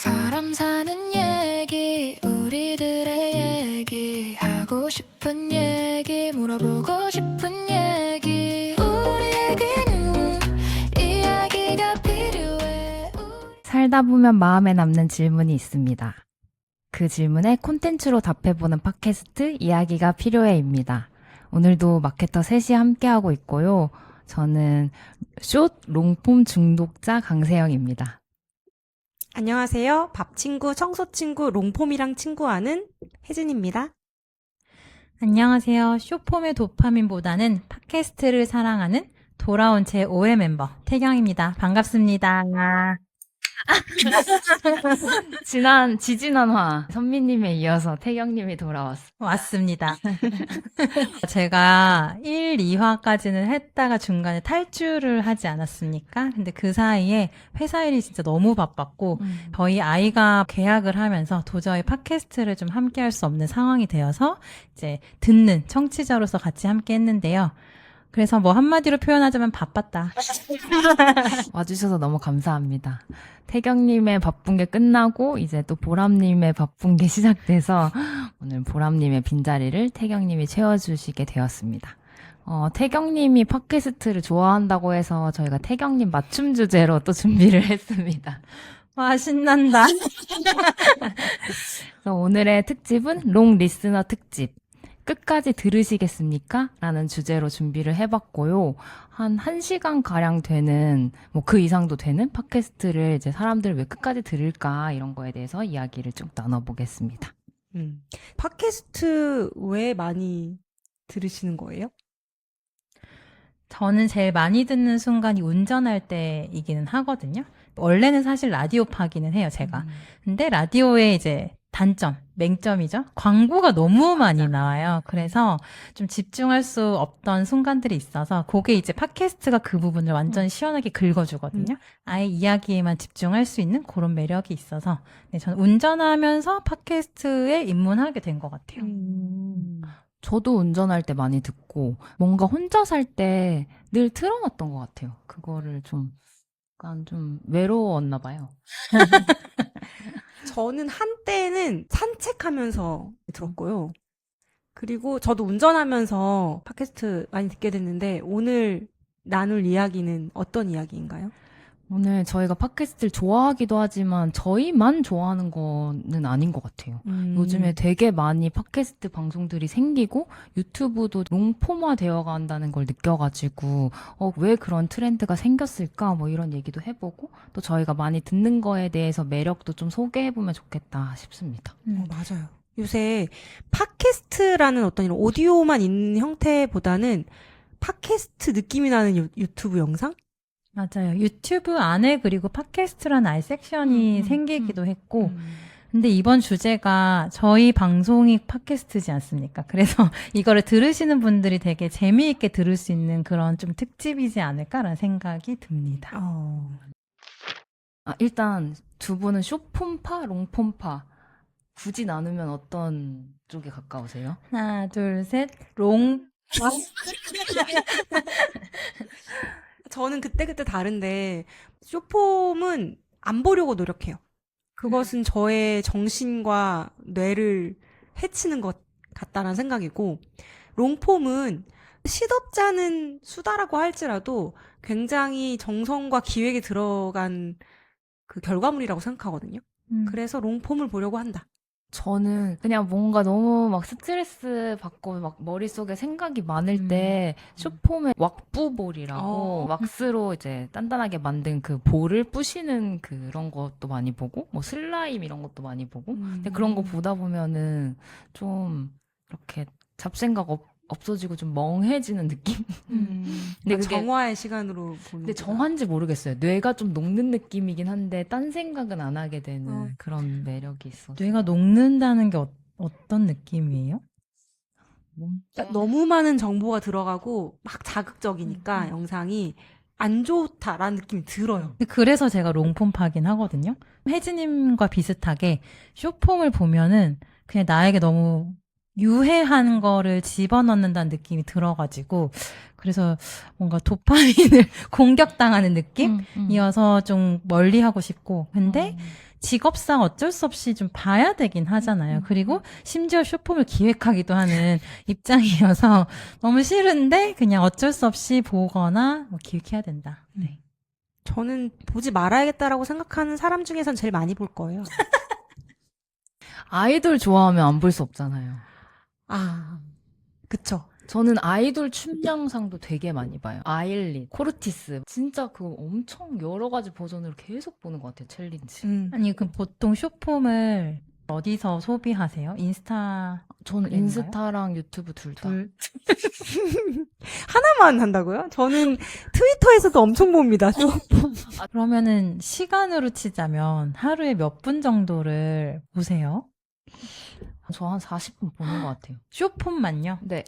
사람 사는 얘기 우리들의 얘기 하고 싶은 얘기 물어보고 싶은 얘기 우리에게는 이야기가 필요해. 살다 보면 마음에 남는 질문이 있습니다. 그 질문에 콘텐츠로 답해보는 팟캐스트 이야기가 필요해입니다. 오늘도 마케터 셋이 함께하고 있고요. 저는 숏 롱폼 중독자 강세영입니다. 안녕하세요. 밥 친구, 청소 친구, 롱폼이랑 친구하는 혜진입니다. 안녕하세요. 쇼폼의 도파민보다는 팟캐스트를 사랑하는 돌아온 제 5회 멤버 태경입니다. 반갑습니다. 지지난 화 선미님에 이어서 태경님이 돌아왔어요. 왔습니다. 제가 1, 2화까지는 했다가 중간에 탈주를 하지 않았습니까? 근데 그 사이에 회사 일이 진짜 너무 바빴고 저희 아이가 계약을 하면서 도저히 팟캐스트를 좀 함께 할 수 없는 상황이 되어서 이제 듣는 청취자로서 같이 함께 했는데요. 그래서 뭐 한마디로 표현하자면 바빴다. 와주셔서 너무 감사합니다. 태경님의 바쁜 게 끝나고 이제 또 보람님의 바쁜 게 시작돼서 오늘 보람님의 빈자리를 태경님이 채워주시게 되었습니다. 태경님이 팟캐스트를 좋아한다고 해서 저희가 태경님 맞춤 주제로 또 준비를 했습니다. 와, 신난다. 그래서 오늘의 특집은 롱 리스너 특집. 끝까지 들으시겠습니까? 라는 주제로 준비를 해봤고요. 한 1시간 가량 되는, 뭐 그 이상도 되는 팟캐스트를 이제 사람들 왜 끝까지 들을까 이런 거에 대해서 이야기를 쭉 나눠보겠습니다. 팟캐스트 왜 많이 들으시는 거예요? 저는 제일 많이 듣는 순간이 운전할 때이기는 하거든요. 원래는 사실 라디오 파기는 해요, 제가. 근데 라디오의 이제 단점, 맹점이죠. 광고가 너무 많이 나와요. 그래서 좀 집중할 수 없던 순간들이 있어서 그게 이제 팟캐스트가 그 부분을 완전 시원하게 긁어주거든요. 아예 이야기에만 집중할 수 있는 그런 매력이 있어서 네, 저는 운전하면서 팟캐스트에 입문하게 된 것 같아요. 저도 운전할 때 많이 듣고 뭔가 혼자 살 때 늘 틀어놨던 것 같아요. 그거를 좀 약간 좀 외로웠나 봐요. 저는 한때는 산책하면서 들었고요. 그리고 저도 운전하면서 팟캐스트 많이 듣게 됐는데 오늘 나눌 이야기는 어떤 이야기인가요? 오늘 저희가 팟캐스트를 좋아하기도 하지만 저희만 좋아하는 거는 아닌 것 같아요. 요즘에 되게 많이 팟캐스트 방송들이 생기고 유튜브도 롱폼화 되어 간다는 걸 느껴가지고 왜 그런 트렌드가 생겼을까 뭐 이런 얘기도 해보고 또 저희가 많이 듣는 거에 대해서 매력도 좀 소개해보면 좋겠다 싶습니다. 맞아요. 요새 팟캐스트라는 어떤 이런 오디오만 있는 형태보다는 팟캐스트 느낌이 나는 유튜브 영상? 맞아요. 유튜브 안에 그리고 팟캐스트라는 아예 섹션이 생기기도 했고 근데 이번 주제가 저희 방송이 팟캐스트지 않습니까? 그래서 이거를 들으시는 분들이 되게 재미있게 들을 수 있는 그런 좀 특집이지 않을까라는 생각이 듭니다. 일단 두 분은 쇼폼파, 롱폼파 굳이 나누면 어떤 쪽에 가까우세요? 하나, 둘, 셋, 롱. 저는 그때그때 다른데 쇼폼은 안 보려고 노력해요. 그것은 저의 정신과 뇌를 해치는 것 같다는 생각이고 롱폼은 시덥잖은 수다라고 할지라도 굉장히 정성과 기획이 들어간 그 결과물이라고 생각하거든요. 그래서 롱폼을 보려고 한다. 저는 그냥 뭔가 너무 막 스트레스 받고 막 머릿속에 생각이 많을 때 쇼폼의 왁부볼이라고 왁스로 이제 단단하게 만든 그 볼을 부시는 그런 것도 많이 보고 뭐 슬라임 이런 것도 많이 보고 근데 그런 거 보다 보면은 좀 이렇게 잡생각 없어지고 좀 멍해지는 느낌? 근데 정화의 시간으로 보는 근데 정한지 모르겠어요. 뇌가 좀 녹는 느낌이긴 한데 딴 생각은 안 하게 되는 그런 매력이 있어서. 뇌가 녹는다는 게 어떤 느낌이에요? 그러니까 너무 많은 정보가 들어가고 막 자극적이니까 영상이 안 좋다라는 느낌이 들어요. 그래서 제가 롱폼 파긴 하거든요. 혜진님과 비슷하게 쇼폼을 보면은 그냥 나에게 너무 유해한 거를 집어넣는다는 느낌이 들어가지고 그래서 뭔가 도파민을 공격당하는 느낌이어서 좀 멀리 하고 싶고 근데 직업상 어쩔 수 없이 좀 봐야 되긴 하잖아요. 그리고 심지어 쇼폼을 기획하기도 하는 입장이어서 너무 싫은데 그냥 어쩔 수 없이 보거나 뭐 기획해야 된다. 네. 저는 보지 말아야겠다라고 생각하는 사람 중에선 제일 많이 볼 거예요. 아이돌 좋아하면 안 볼 수 없잖아요. 아, 그쵸. 저는 아이돌 춤 영상도 되게 많이 봐요. 아일리, 코르티스. 진짜 그거 엄청 여러 가지 버전으로 계속 보는 것 같아요, 챌린지. 아니, 그 보통 쇼폼을 어디서 소비하세요? 인스타 저는 그랬나요? 인스타랑 유튜브 둘 다. 하나만 한다고요? 저는 트위터에서도 엄청 봅니다. 그러면은 시간으로 치자면 하루에 몇 분 정도를 보세요? 저 한 40분 보는 것 같아요. 쇼폼만요? 네.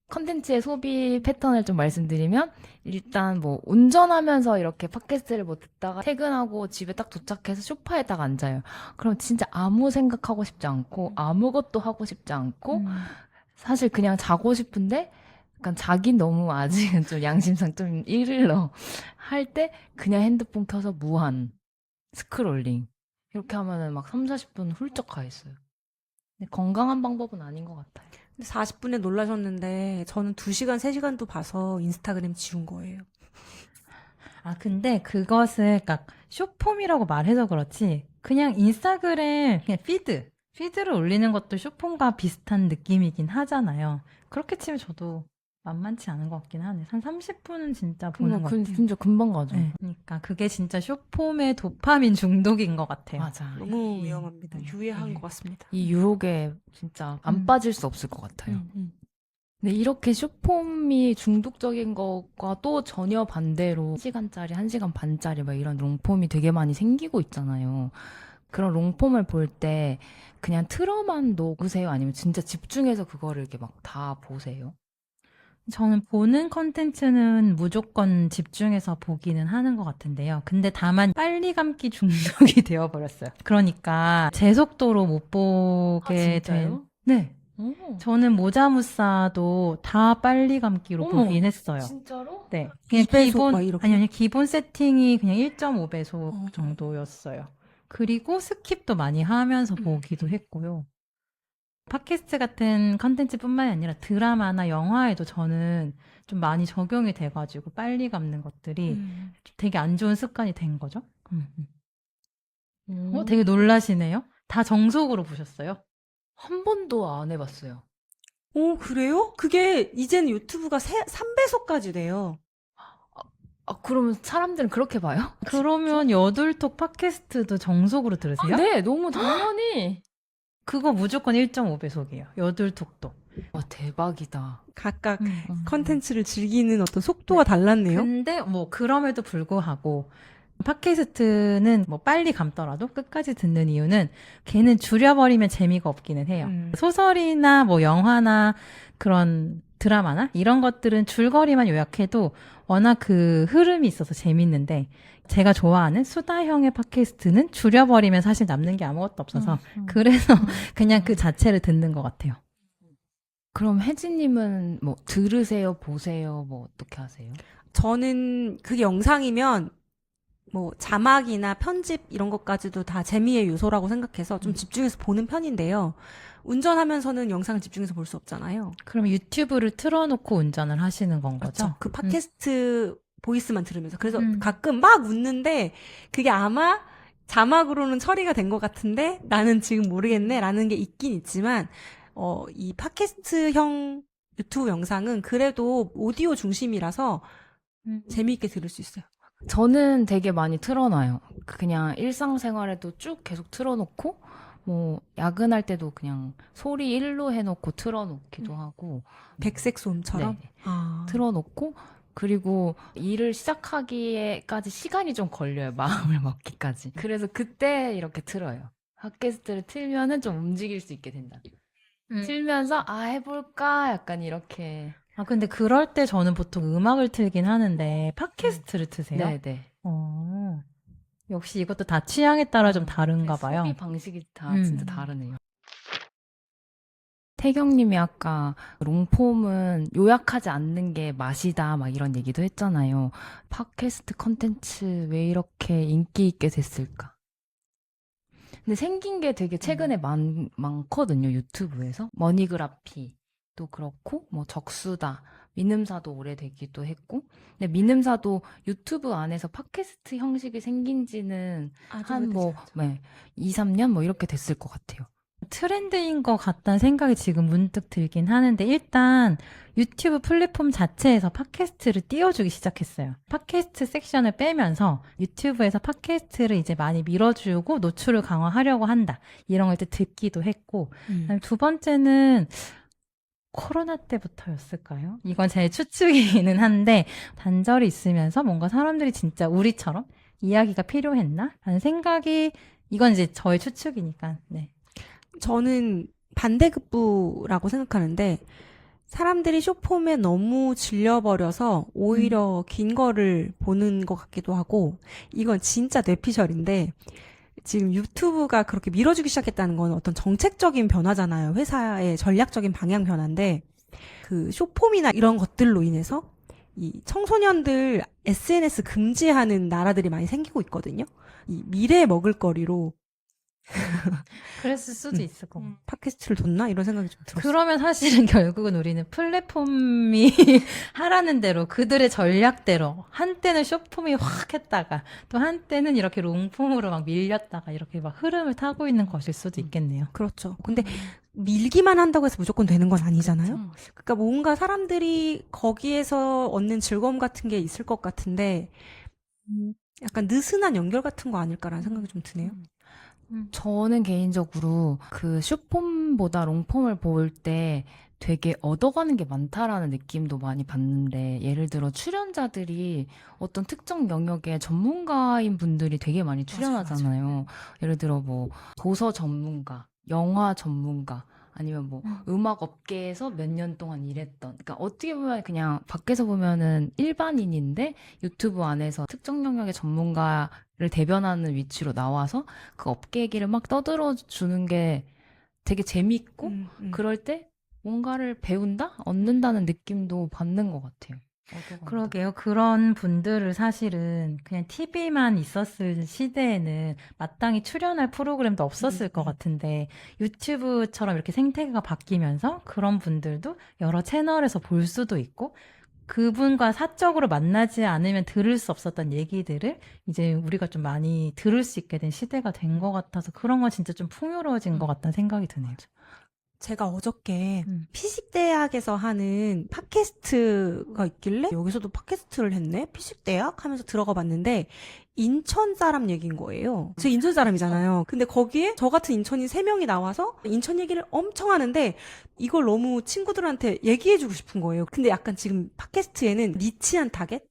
컨텐츠의 소비 패턴을 좀 말씀드리면 일단 뭐 운전하면서 이렇게 팟캐스트를 뭐 듣다가 퇴근하고 집에 딱 도착해서 소파에 딱 앉아요. 그럼 진짜 아무 생각하고 싶지 않고 아무것도 하고 싶지 않고 사실 그냥 자고 싶은데 약간 자기 너무 아직은 좀 양심상 좀 이르러 할 때 그냥 핸드폰 켜서 무한 스크롤링 이렇게 하면은 막 3, 40분 훌쩍 가 있어요. 근데 건강한 방법은 아닌 것 같아요. 40분에 놀라셨는데 저는 2시간, 3시간도 봐서 인스타그램 지운 거예요. 아, 근데 그것을, 그러니까 쇼폼이라고 말해서 그렇지, 그냥 인스타그램, 그냥 피드를 올리는 것도 쇼폼과 비슷한 느낌이긴 하잖아요. 그렇게 치면 저도 만만치 않은 것 같긴 하네. 한 30분은 진짜 보는 것 같아요. 진짜 금방 가죠. 네, 그러니까 그게 진짜 쇼폼의 도파민 중독인 것 같아요. 맞아. 너무 위험합니다. 네. 유해한 것 같습니다. 이 유혹에 진짜 안 빠질 수 없을 것 같아요. 근데 이렇게 쇼폼이 중독적인 것과 또 전혀 반대로 1시간짜리, 1시간 반짜리 막 이런 롱폼이 되게 많이 생기고 있잖아요. 그런 롱폼을 볼 때 그냥 틀어만 놓으세요? 아니면 진짜 집중해서 그거를 이렇게 막 다 보세요? 저는 보는 컨텐츠는 무조건 집중해서 보기는 하는 것 같은데요. 근데 다만 빨리 감기 중독이 되어버렸어요. 그러니까 제 속도로 못 보게 된. 네. 오, 저는 모자무사도 다 빨리 감기로 어머, 보긴 했어요. 진짜로? 네. 그냥 2배속 막 이렇게? 아니, 기본 세팅이 그냥 1.5배속 정도였어요. 그리고 스킵도 많이 하면서 보기도 했고요. 팟캐스트 같은 컨텐츠뿐만이 아니라 드라마나 영화에도 저는 좀 많이 적용이 돼가지고 빨리 감는 것들이 되게 안 좋은 습관이 된 거죠. 되게 놀라시네요. 다 정석으로 보셨어요? 한 번도 안 해봤어요. 오, 그래요? 그게 이제는 유튜브가 3배속까지 돼요. 그러면 사람들은 그렇게 봐요? 그러면 여둘톡 팟캐스트도 정석으로 들으세요? 네, 너무 당연히. 그거 무조건 1.5배속이에요. 여둘톡도. 와, 대박이다. 각각 컨텐츠를 즐기는 어떤 속도가 달랐네요. 근데 뭐 그럼에도 불구하고 팟캐스트는 뭐 빨리 감더라도 끝까지 듣는 이유는 걔는 줄여버리면 재미가 없기는 해요. 소설이나 뭐 영화나 그런 드라마나 이런 것들은 줄거리만 요약해도 워낙 그 흐름이 있어서 재밌는데 제가 좋아하는 수다형의 팟캐스트는 줄여버리면 사실 남는 게 아무것도 없어서 그래서 그냥 그 자체를 듣는 것 같아요. 그럼 혜진님은 뭐 들으세요, 보세요, 뭐 어떻게 하세요? 저는 그게 영상이면 뭐 자막이나 편집 이런 것까지도 다 재미의 요소라고 생각해서 좀 집중해서 보는 편인데요. 운전하면서는 영상을 집중해서 볼 수 없잖아요. 그럼 유튜브를 틀어놓고 운전을 하시는 건 거죠? 그렇죠. 그 팟캐스트 보이스만 들으면서. 그래서 가끔 막 웃는데 그게 아마 자막으로는 처리가 된 것 같은데 나는 지금 모르겠네 라는 게 있긴 있지만 이 팟캐스트형 유튜브 영상은 그래도 오디오 중심이라서 재미있게 들을 수 있어요. 저는 되게 많이 틀어놔요. 그냥 일상생활에도 쭉 계속 틀어놓고, 뭐, 야근할 때도 그냥 소리 1로 해놓고 틀어놓기도 하고. 백색 소음처럼? 네, 아. 틀어놓고, 그리고 일을 시작하기에까지 시간이 좀 걸려요. 마음을 먹기까지. 그래서 그때 이렇게 틀어요. 팟캐스트를 틀면은 좀 움직일 수 있게 된다. 틀면서, 해볼까? 약간 이렇게. 아, 근데 그럴 때 저는 보통 음악을 틀긴 하는데 팟캐스트를 트세요? 네네. 역시 이것도 다 취향에 따라 좀 다른가 봐요. 소비 방식이 다 진짜 다르네요. 태경님이 아까 롱폼은 요약하지 않는 게 맛이다 막 이런 얘기도 했잖아요. 팟캐스트 컨텐츠 왜 이렇게 인기 있게 됐을까? 근데 생긴 게 되게 최근에 많거든요, 유튜브에서. 머니그라피도 그렇고, 뭐 적수다, 미음사도 오래되기도 했고. 근데 미음사도 유튜브 안에서 팟캐스트 형식이 생긴 지는 한 뭐, 네, 2, 3년 뭐 이렇게 됐을 것 같아요. 트렌드인 것 같다는 생각이 지금 문득 들긴 하는데 일단 유튜브 플랫폼 자체에서 팟캐스트를 띄워주기 시작했어요. 팟캐스트 섹션을 빼면서 유튜브에서 팟캐스트를 이제 많이 밀어주고 노출을 강화하려고 한다. 이런 걸 때 듣기도 했고 그다음에 두 번째는 코로나 때부터였을까요? 이건 제 추측이기는 한데 단절이 있으면서 뭔가 사람들이 진짜 우리처럼 이야기가 필요했나? 라는 생각이 이건 이제 저의 추측이니까 네. 저는 반대급부라고 생각하는데 사람들이 숏폼에 너무 질려버려서 오히려 긴 거를 보는 것 같기도 하고 이건 진짜 뇌피셜인데 지금 유튜브가 그렇게 밀어주기 시작했다는 건 어떤 정책적인 변화잖아요. 회사의 전략적인 방향 변화인데 그 숏폼이나 이런 것들로 인해서 이 청소년들 SNS 금지하는 나라들이 많이 생기고 있거든요. 이 미래 먹을거리로 그랬을 수도 있을 것 같아요. 팟캐스트를 뒀나? 이런 생각이 좀 들었어요. 그러면 사실은 결국은 우리는 플랫폼이 하라는 대로 그들의 전략대로 한때는 숏폼이 확 했다가 또 한때는 이렇게 롱폼으로 막 밀렸다가 이렇게 막 흐름을 타고 있는 것일 수도 있겠네요. 그렇죠. 근데 밀기만 한다고 해서 무조건 되는 건 아니잖아요. 그러니까 뭔가 사람들이 거기에서 얻는 즐거움 같은 게 있을 것 같은데 약간 느슨한 연결 같은 거 아닐까라는 생각이 좀 드네요. 저는 개인적으로 그 숏폼보다 롱폼을 볼 때 되게 얻어가는 게 많다라는 느낌도 많이 받는데, 예를 들어 출연자들이 어떤 특정 영역의 전문가인 분들이 되게 많이 출연하잖아요. 예를 들어 뭐 도서 전문가, 영화 전문가, 아니면 뭐 음악 업계에서 몇 년 동안 일했던, 그러니까 어떻게 보면 그냥 밖에서 보면은 일반인인데 유튜브 안에서 특정 영역의 전문가를 대변하는 위치로 나와서 그 업계 얘기를 막 떠들어 주는 게 되게 재밌고 그럴 때 뭔가를 배운다? 얻는다는 느낌도 받는 것 같아요. 얻어간다. 그러게요. 그런 분들을 사실은 그냥 TV만 있었을 시대에는 마땅히 출연할 프로그램도 없었을 것 같은데 유튜브처럼 이렇게 생태계가 바뀌면서 그런 분들도 여러 채널에서 볼 수도 있고 그분과 사적으로 만나지 않으면 들을 수 없었던 얘기들을 이제 우리가 좀 많이 들을 수 있게 된 시대가 된 것 같아서 그런 건 진짜 좀 풍요로워진 것 같다는 생각이 드네요. 제가 어저께 피식대학에서 하는 팟캐스트가 있길래 여기서도 팟캐스트를 했네? 피식대학? 하면서 들어가 봤는데 인천 사람 얘기인 거예요. 저 인천 사람이잖아요. 근데 거기에 저 같은 인천인 3명이 나와서 인천 얘기를 엄청 하는데 이걸 너무 친구들한테 얘기해주고 싶은 거예요. 근데 약간 지금 팟캐스트에는 니치한 타겟?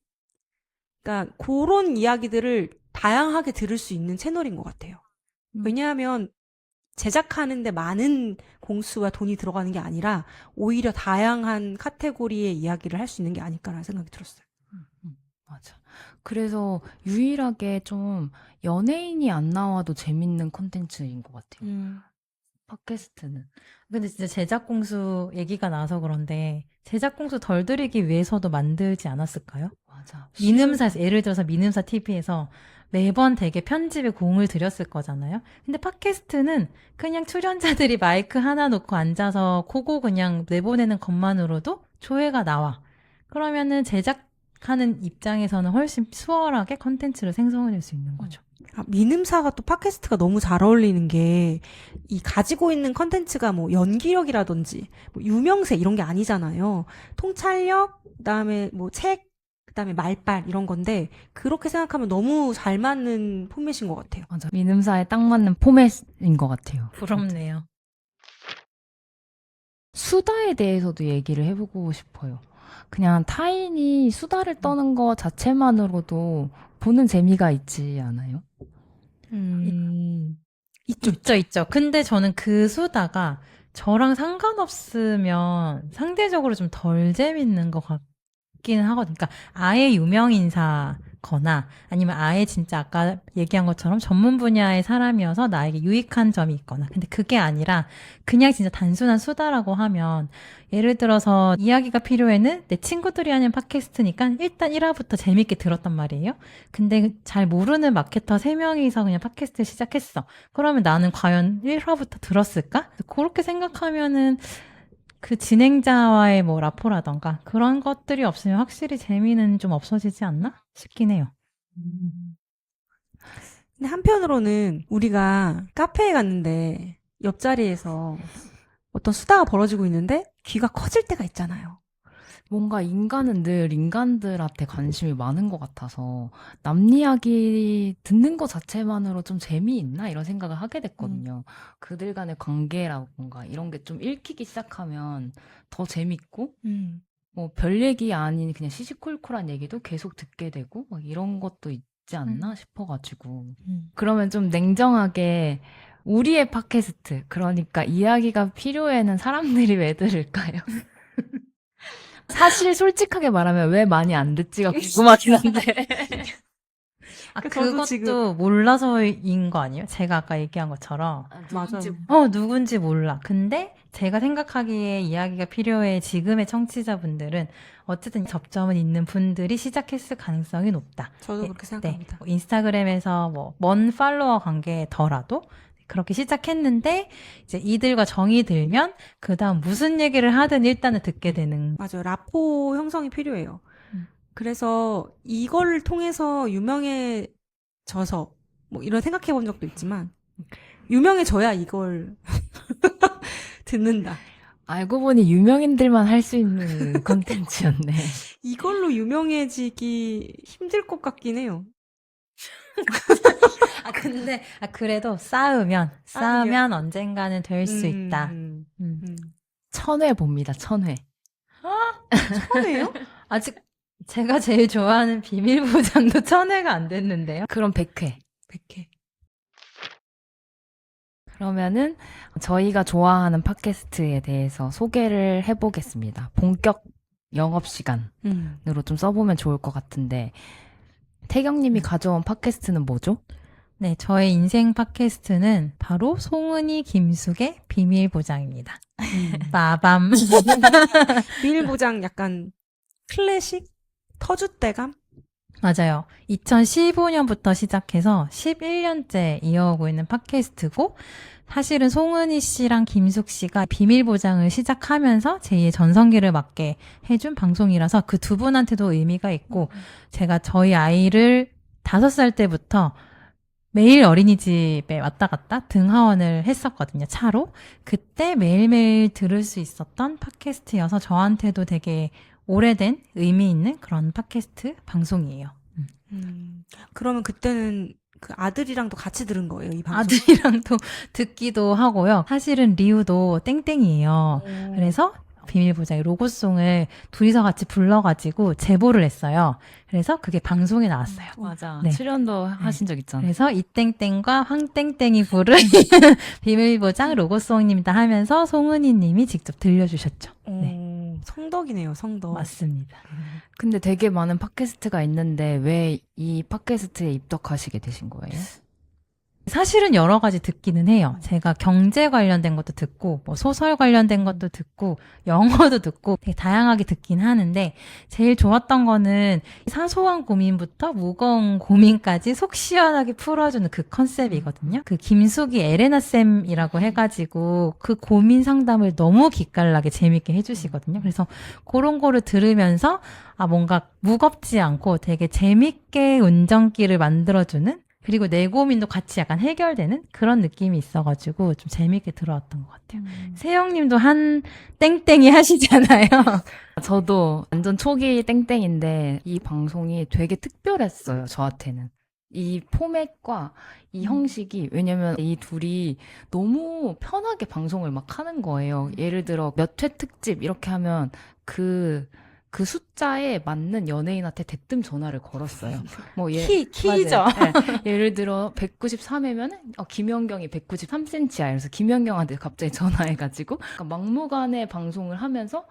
그러니까 그런 이야기들을 다양하게 들을 수 있는 채널인 것 같아요. 왜냐하면 제작하는데 많은 공수와 돈이 들어가는 게 아니라 오히려 다양한 카테고리의 이야기를 할 수 있는 게 아닐까라는 생각이 들었어요. 맞아. 그래서 유일하게 좀 연예인이 안 나와도 재밌는 콘텐츠인 것 같아요. 팟캐스트는. 근데 진짜 제작 공수 얘기가 나와서 그런데 제작 공수 덜 들이기 위해서도 만들지 않았을까요? 맞아. 민음사 예를 들어서 민음사 TV에서 매번 되게 편집에 공을 들였을 거잖아요. 근데 팟캐스트는 그냥 출연자들이 마이크 하나 놓고 앉아서 그거 그냥 내보내는 것만으로도 조회가 나와. 그러면은 제작하는 입장에서는 훨씬 수월하게 컨텐츠를 생성해낼 수 있는 거죠. 민음사가 또 팟캐스트가 너무 잘 어울리는 게 이 가지고 있는 컨텐츠가 뭐 연기력이라든지 뭐 유명세 이런 게 아니잖아요. 통찰력, 그다음에 뭐 책, 그다음에 말빨 이런 건데 그렇게 생각하면 너무 잘 맞는 포맷인 것 같아요. 맞아. 민음사에 딱 맞는 포맷인 것 같아요. 부럽네요. 수다에 대해서도 얘기를 해보고 싶어요. 그냥 타인이 수다를 떠는 거 자체만으로도 보는 재미가 있지 않아요? 있죠. 근데 저는 그 수다가 저랑 상관없으면 상대적으로 좀 덜 재밌는 것 같기는 하거든요. 그러니까 아예 유명 인사 거나 아니면 아예 진짜 아까 얘기한 것처럼 전문 분야의 사람이어서 나에게 유익한 점이 있거나 근데 그게 아니라 그냥 진짜 단순한 수다라고 하면 예를 들어서 이야기가 필요해는 내 친구들이 하는 팟캐스트니까 일단 1화부터 재밌게 들었단 말이에요. 근데 잘 모르는 마케터 3명이서 그냥 팟캐스트를 시작했어. 그러면 나는 과연 1화부터 들었을까? 그렇게 생각하면은 그 진행자와의 뭐 라포라던가 그런 것들이 없으면 확실히 재미는 좀 없어지지 않나 싶긴 해요. 근데 한편으로는 우리가 카페에 갔는데 옆자리에서 어떤 수다가 벌어지고 있는데 귀가 커질 때가 있잖아요. 뭔가 인간은 늘 인간들한테 관심이 많은 것 같아서 남 이야기 듣는 것 자체만으로 좀 재미있나 이런 생각을 하게 됐거든요. 그들 간의 관계라던가 이런 게 좀 읽히기 시작하면 더 재밌고 뭐 별 얘기 아닌 그냥 시시콜콜한 얘기도 계속 듣게 되고 막 이런 것도 있지 않나 싶어가지고 그러면 좀 냉정하게 우리의 팟캐스트 그러니까 이야기가 필요해는 사람들이 왜 들을까요? 사실 솔직하게 말하면 왜 많이 안 듣지가 궁금하긴 한데. 아, 저도 그것도 지금- 몰라서인 거 아니에요? 제가 아까 얘기한 것처럼. 맞아요. 누군지 몰라. 근데 제가 생각하기에 이야기가 필요해 지금의 청취자분들은 어쨌든 접점은 있는 분들이 시작했을 가능성이 높다. 저도 그렇게 생각합니다. 뭐 인스타그램에서 뭐 먼 팔로워 관계더라도 그렇게 시작했는데 이제 이들과 정이 들면 그 다음 무슨 얘기를 하든 일단은 듣게 되는. 맞아요. 라포 형성이 필요해요. 음. 그래서 이걸 통해서 유명해져서 뭐 이런 생각해 본 적도 있지만 유명해져야 이걸 듣는다. 알고 보니 유명인들만 할 수 있는 컨텐츠였네. 이걸로 유명해지기 힘들 것 같긴 해요. 근데 그래도 쌓으면 언젠가는 될 수 있다. 천회 봅니다, 천회. 처음이에요? 아직 제가 제일 좋아하는 비밀 보장도 1000회가 안 됐는데요. 그럼 100회. 100회. 그러면은 저희가 좋아하는 팟캐스트에 대해서 소개를 해보겠습니다. 본격 영업시간으로 좀 써보면 좋을 것 같은데 태경님이 가져온 팟캐스트는 뭐죠? 네, 저의 인생 팟캐스트는 바로 송은이 김숙의 비밀 보장입니다. 빠밤. 비밀 보장 약간 클래식 터줏대감? 맞아요. 2015년부터 시작해서 11년째 이어오고 있는 팟캐스트고 사실은 송은이 씨랑 김숙 씨가 비밀 보장을 시작하면서 제2의 전성기를 맞게 해준 방송이라서 그 두 분한테도 의미가 있고 제가 저희 아이를 5살 때부터 매일 어린이집에 왔다 갔다 등하원을 했었거든요, 차로. 그때 매일매일 들을 수 있었던 팟캐스트여서 저한테도 되게 오래된 의미 있는 그런 팟캐스트 방송이에요. 그러면 그때는 그 아들이랑도 같이 들은 거예요, 이 방송? 아들이랑도 듣기도 하고요. 사실은 리우도 땡땡이에요. 그래서 비밀 보장의 로고송을 둘이서 같이 불러가지고 제보를 했어요. 그래서 그게 방송에 나왔어요. 맞아. 네. 출연도 하신 적 있잖아요. 그래서 이땡땡과 황땡땡이 부른 비밀 보장 로고송입니다 하면서 송은이 님이 직접 들려주셨죠. 네. 성덕이네요, 성덕. 맞습니다. 근데 되게 많은 팟캐스트가 있는데 왜 이 팟캐스트에 입덕하시게 되신 거예요? 사실은 여러 가지 듣기는 해요. 제가 경제 관련된 것도 듣고, 뭐 소설 관련된 것도 듣고, 영어도 듣고, 되게 다양하게 듣긴 하는데, 제일 좋았던 거는 사소한 고민부터 무거운 고민까지 속 시원하게 풀어주는 그 컨셉이거든요. 그 김숙이 에레나쌤이라고 해가지고, 그 고민 상담을 너무 기깔나게 재밌게 해주시거든요. 그래서 그런 거를 들으면서, 뭔가 무겁지 않고 되게 재밌게 운전기를 만들어주는 그리고 내 고민도 같이 약간 해결되는 그런 느낌이 있어가지고 좀 재밌게 들어왔던 것 같아요. 세영님도 한 땡땡이 하시잖아요. 저도 완전 초기 땡땡인데 이 방송이 되게 특별했어요, 저한테는. 이 포맷과 이 형식이 왜냐면 이 둘이 너무 편하게 방송을 막 하는 거예요. 예를 들어 몇 회 특집 이렇게 하면 그 숫자에 맞는 연예인한테 대뜸 전화를 걸었어요. 뭐 키죠. 맞아요. 네. 예를 들어 193회면 김연경이 193cm야. 그래서 김연경한테 갑자기 전화해가지고 그러니까 막무가내 방송을 하면서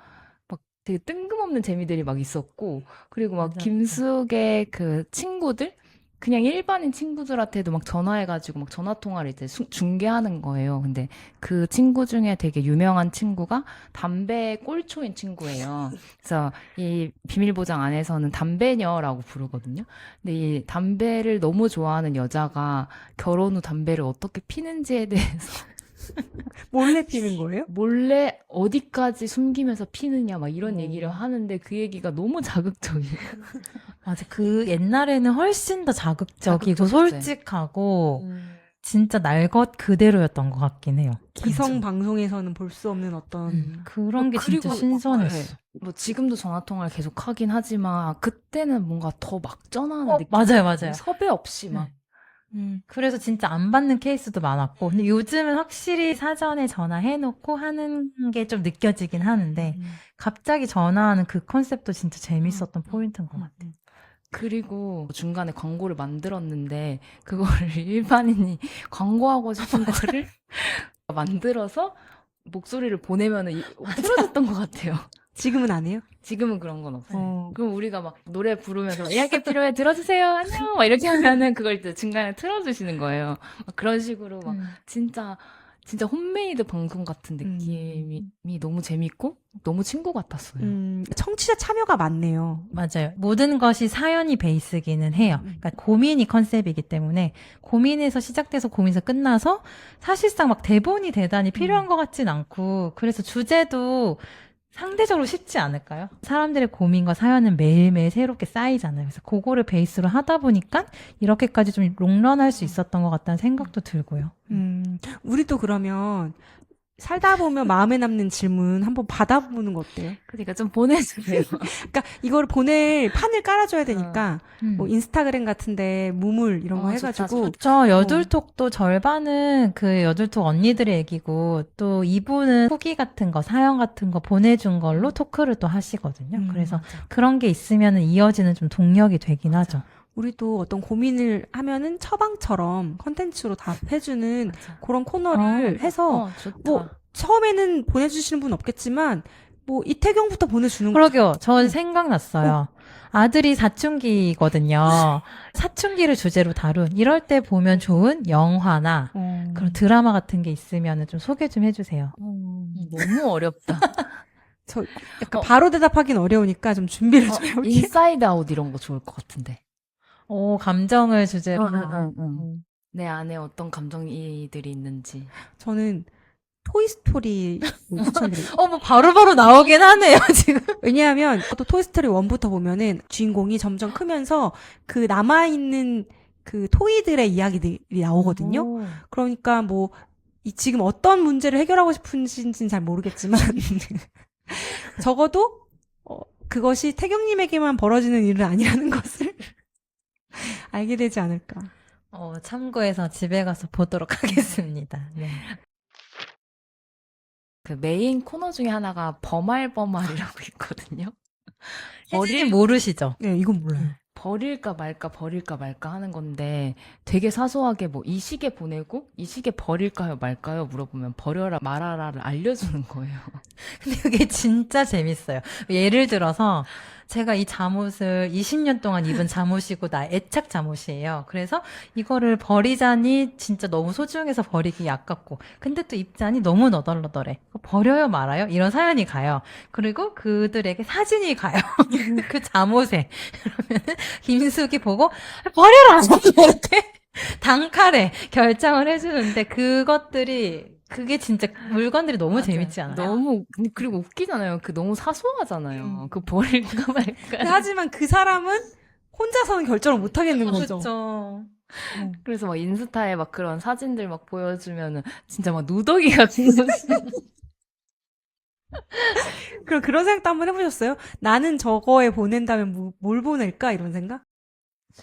막 되게 뜬금없는 재미들이 막 있었고, 그리고 막 맞아. 김숙의 그 친구들? 그냥 일반인 친구들한테도 막 전화해가지고 막 전화 통화를 이제 중계하는 거예요. 근데 그 친구 중에 되게 유명한 친구가 담배 꼴초인 친구예요. 그래서 이 비밀보장 안에서는 담배녀라고 부르거든요. 근데 이 담배를 너무 좋아하는 여자가 결혼 후 담배를 어떻게 피는지에 대해서 몰래 피는 거예요? 몰래 어디까지 숨기면서 피느냐 막 이런 어. 얘기를 하는데 그 얘기가 너무 자극적이에요. 맞아. 그 옛날에는 훨씬 더 자극적이고 자극적이지. 솔직하고 진짜 날 것 그대로였던 것 같긴 해요. 기성 방송에서는 볼 수 없는 어떤 그런 게 진짜 그리고 신선했어. 네. 뭐 지금도 전화 통화를 계속 하긴 하지만 그때는 뭔가 더 막 전화하는 느낌. 맞아요, 맞아요. 섭외 없이 막. 그래서 진짜 안 받는 케이스도 많았고, 근데 요즘은 확실히 사전에 전화해놓고 하는 게 좀 느껴지긴 하는데, 갑자기 전화하는 그 컨셉도 진짜 재밌었던 포인트인 것 같아요. 그리고 중간에 광고를 만들었는데 그거를 일반인이 광고하고 싶은 거를 만들어서 목소리를 보내면은 틀어줬던 것 같아요. 지금은 안 해요? 지금은 그런 건 없어요. 어. 그럼 우리가 막 노래 부르면서 이야기 필요해 들어주세요 안녕 막 이렇게 하면은 그걸 이제 중간에 틀어주시는 거예요. 막 그런 식으로 막 진짜 홈메이드 방송 같은 느낌이 너무 재밌고 너무 친구 같았어요. 청취자 참여가 많네요. 맞아요. 모든 것이 사연이 베이스기는 해요. 그러니까 고민이 컨셉이기 때문에 고민에서 시작돼서 고민에서 끝나서 사실상 막 대본이 대단히 필요한 것 같진 않고 그래서 주제도 상대적으로 쉽지 않을까요? 사람들의 고민과 사연은 매일매일 새롭게 쌓이잖아요. 그래서 그거를 베이스로 하다 보니까 이렇게까지 좀 롱런할 수 있었던 것 같다는 생각도 들고요. 우리도 그러면 살다 보면 마음에 남는 질문 한번 받아보는 거 어때요? 그러니까 좀 보내주세요. 그러니까 이걸 보낼 판을 깔아줘야 되니까 뭐 음. 인스타그램 같은데 무물 이런 거 좋다, 해가지고 저 여둘톡도 절반은 그 여둘톡 언니들의 얘기고 또 이분은 후기 같은 거 사연 같은 거 보내준 걸로 토크를 또 하시거든요. 그래서 그런 게 있으면 이어지는 좀 동력이 되긴 하죠. 우리도 어떤 고민을 하면은 처방처럼 컨텐츠로 답해주는 그런 코너를 해서 좋다. 뭐 처음에는 보내주시는 분 없겠지만 뭐 이태경부터 보내주는 거 그러게요. 저 생각났어요. 아들이 사춘기거든요. 사춘기를 주제로 다룬 이럴 때 보면 좋은 영화나 그런 드라마 같은 게 있으면 좀 소개 좀 해주세요. 너무 어렵다. 저 약간 바로 대답하기는 어려우니까 좀 준비를 좀 해볼게요. 인사이드 아웃 이런 거 좋을 것 같은데. 오, 감정을 주제로. 내 안에 어떤 감정이들이 있는지. 저는 토이스토리 추천드려요. 뭐 바로바로 나오긴 하네요, 지금. 왜냐하면 또 토이스토리 1부터 보면은 주인공이 점점 크면서 그 남아있는 그 토이들의 이야기들이 나오거든요. 그러니까 뭐 지금 어떤 문제를 해결하고 싶으신지는 잘 모르겠지만 적어도 그것이 태경님에게만 벌어지는 일은 아니라는 것을 알게 되지 않을까. 참고해서 집에 가서 보도록 하겠습니다. 네. 그 메인 코너 중에 하나가 버말버말이라고 있거든요. 혜진이 모르시죠? 네, 이건 몰라요. 버릴까 말까 하는 건데 되게 사소하게 뭐 이 시계 보내고 이 시계 버릴까요 말까요 물어보면 버려라 말아라를 알려주는 거예요. 근데 그게 진짜 재밌어요. 예를 들어서 제가 이 잠옷을 20년 동안 입은 잠옷이고 나 애착 잠옷이에요. 그래서 이거를 버리자니 진짜 너무 소중해서 버리기 아깝고 근데 또 입자니 너무 너덜너덜해. 버려요 말아요? 이런 사연이 가요. 그리고 그들에게 사진이 가요. 그 잠옷에. 그러면은 김숙이 보고 버려라! 이렇게 단칼에 결정을 해주는데 그게 진짜 물건들이 너무 맞아요. 재밌지 않아요? 너무 그리고 웃기잖아요. 그 너무 사소하잖아요. 그 버릴까 말까. 근데 하지만 그 사람은 혼자서는 결정을 못 하겠는 거죠. 그렇죠. 그래서 막 인스타에 막 그런 사진들 막 보여주면은 진짜 막 누더기 같은 거지. 그럼 그런 생각도 한번 해보셨어요? 나는 저거에 보낸다면 뭘 보낼까? 이런 생각?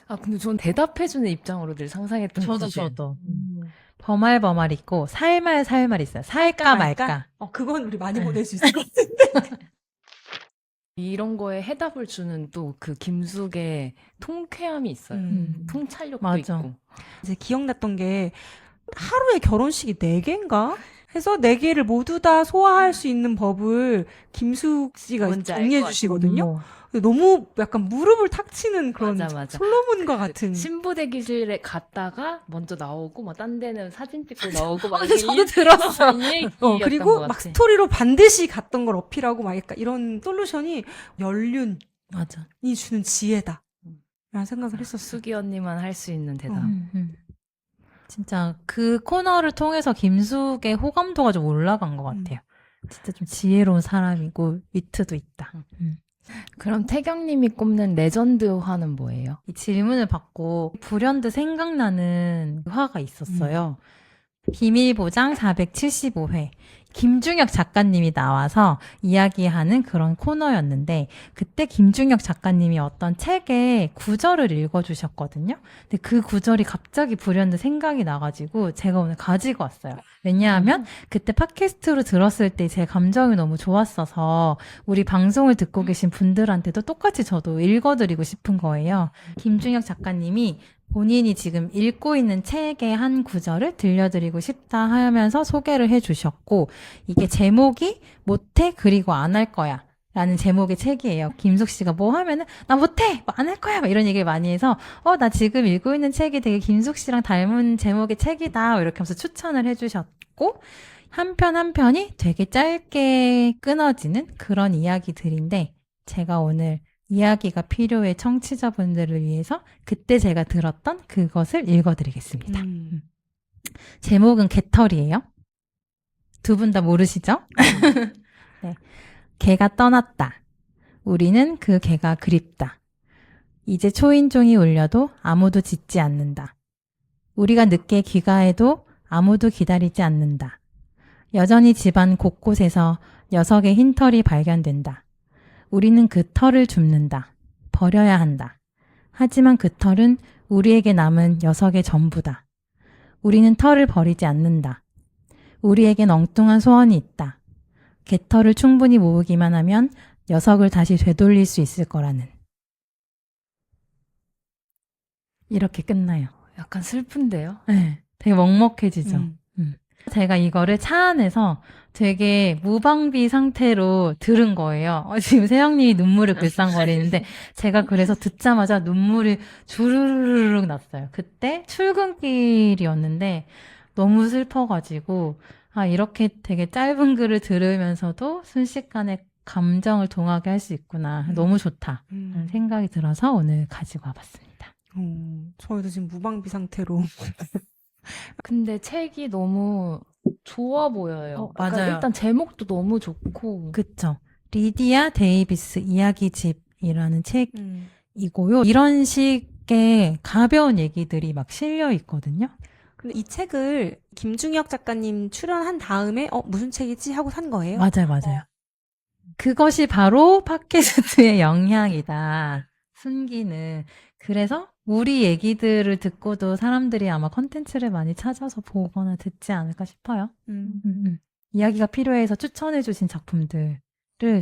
아 근데 전 대답해주는 입장으로 늘 상상했던 거지. 저도. 버말버말 있고 살말 있어요. 살까 말까. 그건 우리 많이 보낼 수 있을 것 같아. 이런 거에 해답을 주는 또 그 김숙의 통쾌함이 있어요. 통찰력도 맞아. 있고. 이제 기억났던 게 하루에 결혼식이 4개인가? 해서 네 개를 모두 다 소화할 수 있는 법을 김숙 씨가 뭔지 알 정리해 것 주시거든요. 어머. 너무 약간 무릎을 탁 치는 그런 맞아. 솔로몬과 같은. 신부 대기실에 갔다가 먼저 나오고 막 딴 데는 사진 찍고 나오고 막 근데 저도 들었어. 이 얘기였던 그리고 것 막 같아. 스토리로 반드시 갔던 걸 어필하고 막 약간 이런 솔루션이 연륜이 맞아. 주는 지혜다. 라는 생각을 했었어. 수기 언니만 할 수 있는 대답. 진짜 그 코너를 통해서 김숙의 호감도가 좀 올라간 것 같아요. 진짜 좀 지혜로운 사람이고 위트도 있다. 그럼 태경님이 꼽는 레전드 화는 뭐예요? 이 질문을 받고 불현듯 생각나는 화가 있었어요. 비밀보장 475회. 김중혁 작가님이 나와서 이야기하는 그런 코너였는데, 그때 김중혁 작가님이 어떤 책의 구절을 읽어주셨거든요. 근데 그 구절이 갑자기 불현듯 생각이 나가지고 제가 오늘 가지고 왔어요. 왜냐하면 그때 팟캐스트로 들었을 때 제 감정이 너무 좋았어서 우리 방송을 듣고 계신 분들한테도 똑같이 저도 읽어드리고 싶은 거예요. 김중혁 작가님이 본인이 지금 읽고 있는 책의 한 구절을 들려드리고 싶다 하면서 소개를 해주셨고, 이게 제목이 못해 그리고 안 할 거야 라는 제목의 책이에요. 김숙 씨가 뭐 하면은 나 못해 안 할 거야 막 이런 얘기를 많이 해서 나 지금 읽고 있는 책이 되게 김숙 씨랑 닮은 제목의 책이다 이렇게 하면서 추천을 해주셨고, 한 편 한 편이 되게 짧게 끊어지는 그런 이야기들인데, 제가 오늘 이야기가 필요해 청취자분들을 위해서 그때 제가 들었던 그것을 읽어드리겠습니다. 제목은 개털이에요. 두 분 다 모르시죠? 네. 개가 떠났다. 우리는 그 개가 그립다. 이제 초인종이 울려도 아무도 짖지 않는다. 우리가 늦게 귀가해도 아무도 기다리지 않는다. 여전히 집안 곳곳에서 녀석의 흰 털이 발견된다. 우리는 그 털을 줍는다. 버려야 한다. 하지만 그 털은 우리에게 남은 녀석의 전부다. 우리는 털을 버리지 않는다. 우리에겐 엉뚱한 소원이 있다. 개털을 충분히 모으기만 하면 녀석을 다시 되돌릴 수 있을 거라는. 이렇게 끝나요. 약간 슬픈데요? 네, 되게 먹먹해지죠. 제가 이거를 차 안에서 되게 무방비 상태로 들은 거예요. 지금 세영님이 눈물을 글썽거리는데 제가 그래서 듣자마자 눈물이 주르르륵 났어요. 그때 출근길이었는데 너무 슬퍼가지고 이렇게 되게 짧은 글을 들으면서도 순식간에 감정을 동하게 할 수 있구나. 너무 좋다. 라는 생각이 들어서 오늘 가지고 와봤습니다. 저희도 지금 무방비 상태로. 근데 책이 너무 좋아 보여요. 맞아요. 그러니까 일단 제목도 너무 좋고. 그쵸. 리디아 데이비스 이야기집이라는 책이고요. 이런 식의 가벼운 얘기들이 막 실려 있거든요. 근데 이 책을 김중혁 작가님 출연한 다음에 무슨 책이지 하고 산 거예요? 맞아요. 그것이 바로 팟캐스트의 영향이다. 순기는. 그래서 우리 얘기들을 듣고도 사람들이 아마 컨텐츠를 많이 찾아서 보거나 듣지 않을까 싶어요. 이야기가 필요해서 추천해주신 작품들을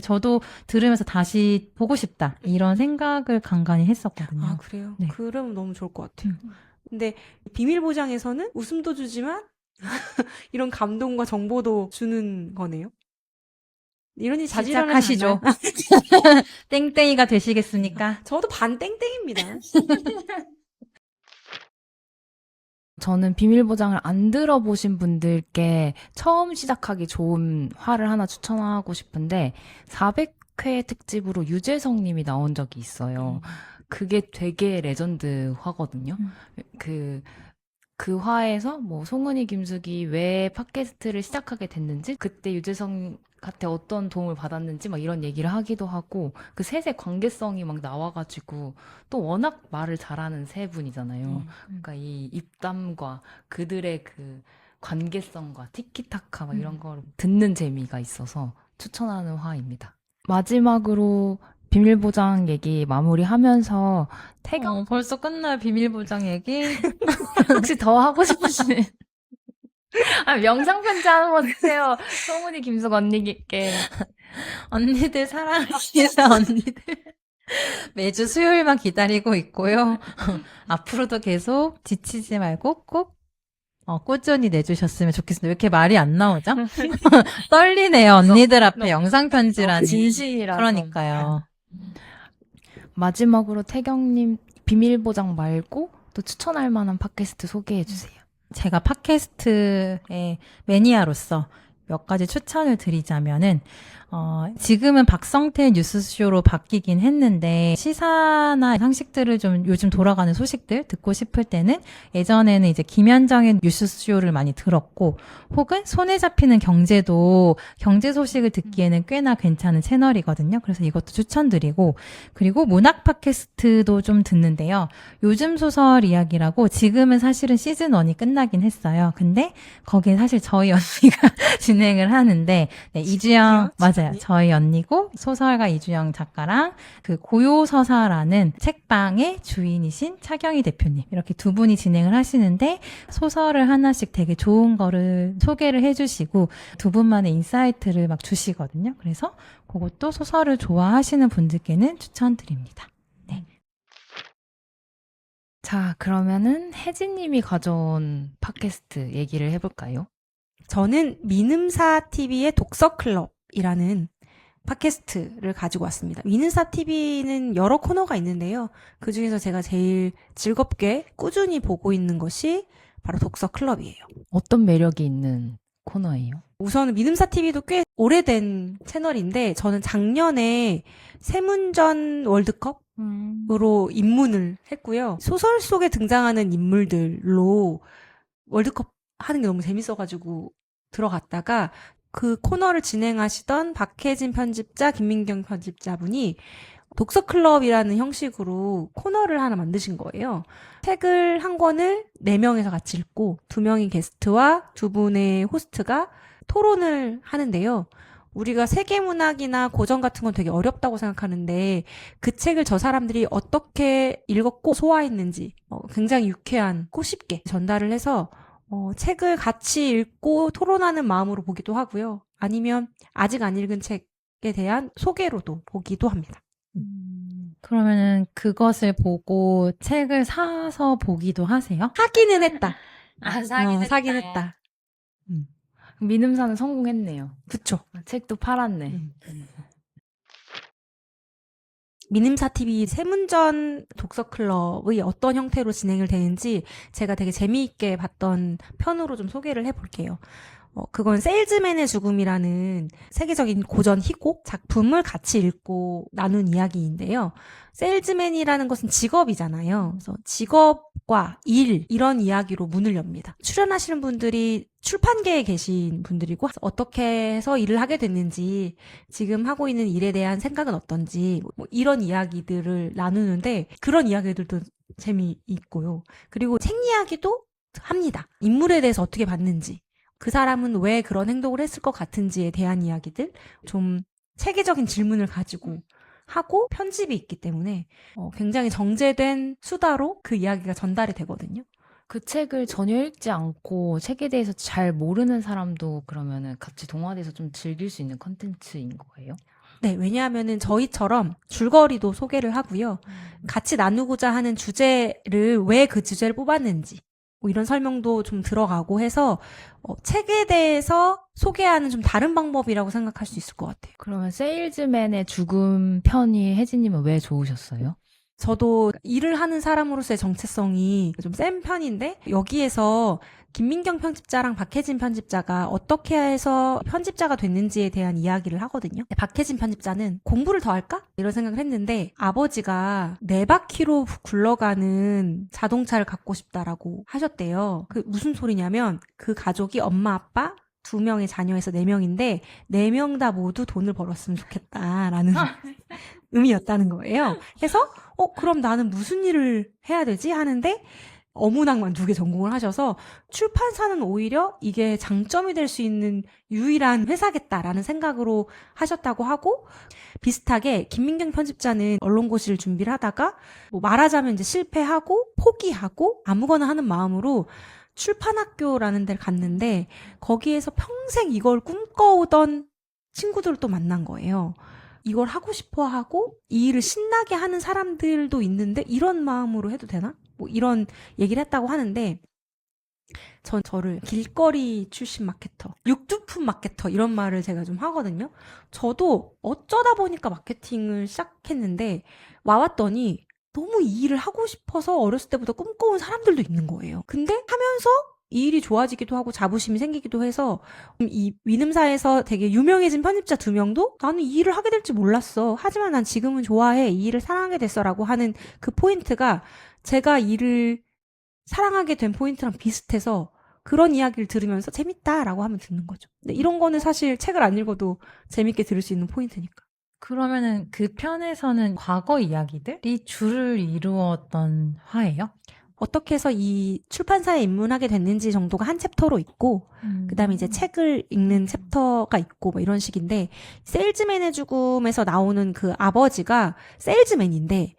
저도 들으면서 다시 보고 싶다. 이런 생각을 간간히 했었거든요. 아, 그래요? 네. 그러면 너무 좋을 것 같아요. 근데 비밀보장에서는 웃음도 주지만 이런 감동과 정보도 주는 거네요. 이런 일 자주 일어나지 시작하시죠. 않나요? 땡땡이가 되시겠습니까? 저도 반 땡땡입니다. 저는 비밀보장을 안 들어보신 분들께 처음 시작하기 좋은 화를 하나 추천하고 싶은데 400회 특집으로 유재석 님이 나온 적이 있어요. 그게 되게 레전드 화거든요. 그 화에서 뭐 송은이 김숙이 왜 팟캐스트를 시작하게 됐는지, 그때 유재석한테 어떤 도움을 받았는지 막 이런 얘기를 하기도 하고, 그 셋의 관계성이 막 나와가지고, 또 워낙 말을 잘하는 세 분이잖아요. 그러니까 이 입담과 그들의 그 관계성과 티키타카 막 이런 걸 듣는 재미가 있어서 추천하는 화입니다. 마지막으로 비밀보장 얘기 마무리하면서 태경 벌써 끝나요, 비밀보장 얘기? 혹시 더 하고 싶으시는 명상 편지 한번 주세요. 송은이 김숙 언니께. 언니들 사랑합니다, 언니들. 매주 수요일만 기다리고 있고요. 앞으로도 계속 지치지 말고 꼭 꾸준히 내주셨으면 좋겠습니다. 왜 이렇게 말이 안 나오죠? 떨리네요. 언니들 앞에 영상 편지라니. 진심이라서. 그러니까요. 마지막으로 태경님 비밀 보장 말고 또 추천할 만한 팟캐스트 소개해 주세요. 제가 팟캐스트의 매니아로서 몇 가지 추천을 드리자면은, 지금은 박성태 뉴스쇼로 바뀌긴 했는데, 시사나 상식들을 좀 요즘 돌아가는 소식들 듣고 싶을 때는 예전에는 이제 김현정의 뉴스쇼를 많이 들었고, 혹은 손에 잡히는 경제도 경제 소식을 듣기에는 꽤나 괜찮은 채널이거든요. 그래서 이것도 추천드리고, 그리고 문학 팟캐스트도 좀 듣는데요. 요즘 소설 이야기라고 지금은 사실은 시즌 1이 끝나긴 했어요. 근데 거긴 사실 저희 언니가 진행을 하는데, 네, 이주영, 맞아요. 저희 언니고 소설가 이주영 작가랑 그 고요서사라는 책방의 주인이신 차경희 대표님 이렇게 두 분이 진행을 하시는데 소설을 하나씩 되게 좋은 거를 소개를 해주시고 두 분만의 인사이트를 막 주시거든요. 그래서 그것도 소설을 좋아하시는 분들께는 추천드립니다. 자, 그러면은 혜진님이 가져온 팟캐스트 얘기를 해볼까요? 저는 민음사 TV의 독서클럽이라는 팟캐스트를 가지고 왔습니다. 민음사 TV는 여러 코너가 있는데요. 그 중에서 제가 제일 즐겁게 꾸준히 보고 있는 것이 바로 독서클럽이에요. 어떤 매력이 있는 코너예요? 우선 민음사 TV도 꽤 오래된 채널인데 저는 작년에 세문전 월드컵으로 입문을 했고요. 소설 속에 등장하는 인물들로 월드컵 하는 게 너무 재밌어가지고 들어갔다가 그 코너를 진행하시던 박혜진 편집자, 김민경 편집자분이 독서클럽이라는 형식으로 코너를 하나 만드신 거예요. 책을 한 권을 4명에서 같이 읽고 2명의 게스트와 2분의 호스트가 토론을 하는데요. 우리가 세계문학이나 고전 같은 건 되게 어렵다고 생각하는데 그 책을 저 사람들이 어떻게 읽었고 소화했는지 굉장히 유쾌하고 쉽게 전달을 해서 책을 같이 읽고 토론하는 마음으로 보기도 하고요. 아니면 아직 안 읽은 책에 대한 소개로도 보기도 합니다. 그러면은 그것을 보고 책을 사서 보기도 하세요? 사기는 했다. 사긴 했다. 민음사는 성공했네요. 그쵸. 책도 팔았네. 민음사 TV 세문전 독서클럽의 어떤 형태로 진행을 되는지 제가 되게 재미있게 봤던 편으로 좀 소개를 해볼게요. 그건 세일즈맨의 죽음이라는 세계적인 고전 희곡 작품을 같이 읽고 나눈 이야기인데요. 세일즈맨이라는 것은 직업이잖아요. 그래서 직업과 일, 이런 이야기로 문을 엽니다. 출연하시는 분들이 출판계에 계신 분들이고 어떻게 해서 일을 하게 됐는지 지금 하고 있는 일에 대한 생각은 어떤지 뭐 이런 이야기들을 나누는데 그런 이야기들도 재미있고요. 그리고 책 이야기도 합니다. 인물에 대해서 어떻게 봤는지 그 사람은 왜 그런 행동을 했을 것 같은지에 대한 이야기들 좀 체계적인 질문을 가지고 하고 편집이 있기 때문에 굉장히 정제된 수다로 그 이야기가 전달이 되거든요. 그 책을 전혀 읽지 않고 책에 대해서 잘 모르는 사람도 그러면은 같이 동화돼서 좀 즐길 수 있는 컨텐츠인 거예요? 네, 왜냐하면은 저희처럼 줄거리도 소개를 하고요. 같이 나누고자 하는 주제를 왜 그 주제를 뽑았는지 뭐 이런 설명도 좀 들어가고 해서 책에 대해서 소개하는 좀 다른 방법이라고 생각할 수 있을 것 같아요. 그러면 세일즈맨의 죽음 편이 혜진님은 왜 좋으셨어요? 저도 일을 하는 사람으로서의 정체성이 좀 센 편인데 여기에서 김민경 편집자랑 박혜진 편집자가 어떻게 해서 편집자가 됐는지에 대한 이야기를 하거든요. 박혜진 편집자는 공부를 더 할까? 이런 생각을 했는데 아버지가 4바퀴로 굴러가는 자동차를 갖고 싶다라고 하셨대요. 그 무슨 소리냐면 그 가족이 엄마, 아빠, 2명의 자녀에서 4명인데 4명 다 모두 돈을 벌었으면 좋겠다라는 의미였다는 거예요. 그래서 그럼 나는 무슨 일을 해야 되지? 하는데 어문학만 2개 전공을 하셔서 출판사는 오히려 이게 장점이 될 수 있는 유일한 회사겠다라는 생각으로 하셨다고 하고 비슷하게 김민경 편집자는 언론고시를 준비를 하다가 뭐 말하자면 이제 실패하고 포기하고 아무거나 하는 마음으로 출판학교라는 데를 갔는데 거기에서 평생 이걸 꿈꿔오던 친구들을 또 만난 거예요. 이걸 하고 싶어 하고 이 일을 신나게 하는 사람들도 있는데 이런 마음으로 해도 되나? 뭐 이런 얘기를 했다고 하는데 저를 길거리 출신 마케터, 육두품 마케터 이런 말을 제가 좀 하거든요. 저도 어쩌다 보니까 마케팅을 시작했는데 와왔더니 너무 이 일을 하고 싶어서 어렸을 때부터 꿈꿔온 사람들도 있는 거예요. 근데 하면서 이 일이 좋아지기도 하고 자부심이 생기기도 해서 이 위沼사에서 되게 유명해진 편집자 2명도 나는 이 일을 하게 될지 몰랐어. 하지만 난 지금은 좋아해. 이 일을 사랑하게 됐어라고 하는 그 포인트가 제가 일을 사랑하게 된 포인트랑 비슷해서 그런 이야기를 들으면서 재밌다라고 하면 듣는 거죠. 근데 이런 거는 사실 책을 안 읽어도 재밌게 들을 수 있는 포인트니까. 그러면은 그 편에서는 과거 이야기들이 줄을 이루었던 화예요? 어떻게 해서 이 출판사에 입문하게 됐는지 정도가 한 챕터로 있고, 그다음에 이제 책을 읽는 챕터가 있고, 뭐 이런 식인데, 세일즈맨의 죽음에서 나오는 그 아버지가 세일즈맨인데,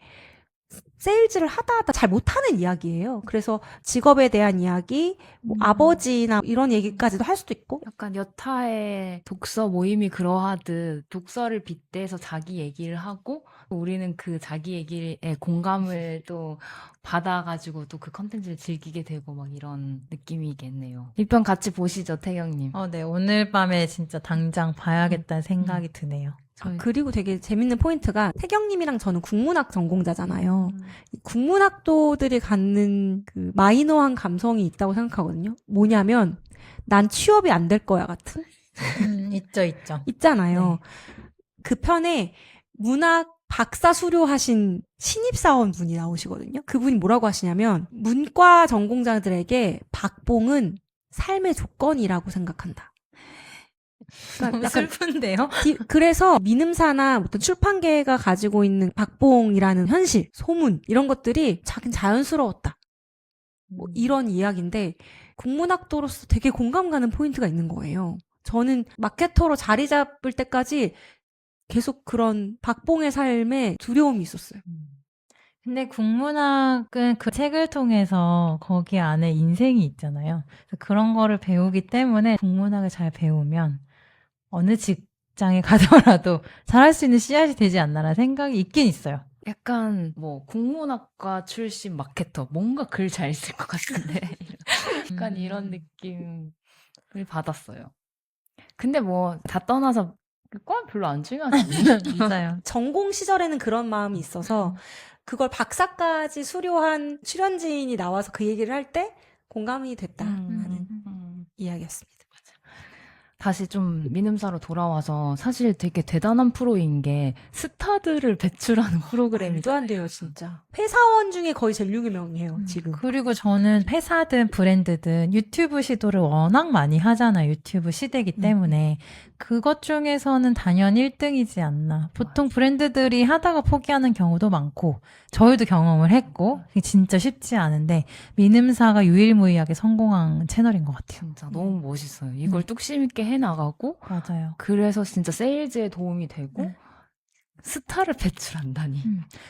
세일즈를 하다 잘 못하는 이야기예요. 그래서 직업에 대한 이야기, 뭐 아버지나 이런 얘기까지도 할 수도 있고, 약간 여타의 독서 모임이 그러하듯 독서를 빗대서 자기 얘기를 하고 우리는 그 자기 얘기에 공감을 또 받아가지고 또 그 컨텐츠를 즐기게 되고 막 이런 느낌이겠네요. 이 편 같이 보시죠, 태경님. 네. 오늘 밤에 진짜 당장 봐야겠다는 생각이 드네요. 그리고 되게 재밌는 포인트가 태경님이랑 저는 국문학 전공자잖아요. 이 국문학도들이 갖는 그 마이너한 감성이 있다고 생각하거든요. 뭐냐면 난 취업이 안 될 거야 같은 있죠, 있죠. 있잖아요. 그 편에 문학 박사 수료하신 신입사원 분이 나오시거든요. 그분이 뭐라고 하시냐면 문과 전공자들에게 박봉은 삶의 조건이라고 생각한다. 너무 슬픈데요? 그래서 미음사나 어떤 출판계가 가지고 있는 박봉이라는 현실, 소문 이런 것들이 자긴 자연스러웠다. 뭐 이런 이야기인데 국문학도로서 되게 공감 가는 포인트가 있는 거예요. 저는 마케터로 자리 잡을 때까지 계속 그런 박봉의 삶에 두려움이 있었어요. 근데 국문학은 그 책을 통해서 거기 안에 인생이 있잖아요. 그래서 그런 거를 배우기 때문에 국문학을 잘 배우면 어느 직장에 가더라도 잘할 수 있는 씨앗이 되지 않나라는 생각이 있긴 있어요. 약간 뭐 국문학과 출신 마케터 뭔가 글 잘 쓸 것 같은데 약간 이런 느낌을 받았어요. 근데 뭐 다 떠나서 과 별로 안 중요하지. 맞아요. 전공 시절에는 그런 마음이 있어서 그걸 박사까지 수료한 출연진이 나와서 그 얘기를 할 때 공감이 됐다 하는 이야기였습니다. 다시 좀 미음사로 돌아와서 사실 되게 대단한 프로인 게 스타들을 배출하는 프로그램이 말도 안 돼요, 진짜. 회사원 중에 거의 제일 유명해요, 지금. 그리고 저는 회사든 브랜드든 유튜브 시도를 워낙 많이 하잖아요. 유튜브 시대이기 때문에. 그것 중에서는 단연 1등이지 않나. 보통 브랜드들이 하다가 포기하는 경우도 많고 저희도 경험을 했고 이게 진짜 쉽지 않은데 미음사가 유일무이하게 성공한 채널인 것 같아요. 진짜 너무 멋있어요. 이걸 뚝심 있게 해나가고 맞아요. 그래서 진짜 세일즈에 도움이 되고 스타를 배출한다니.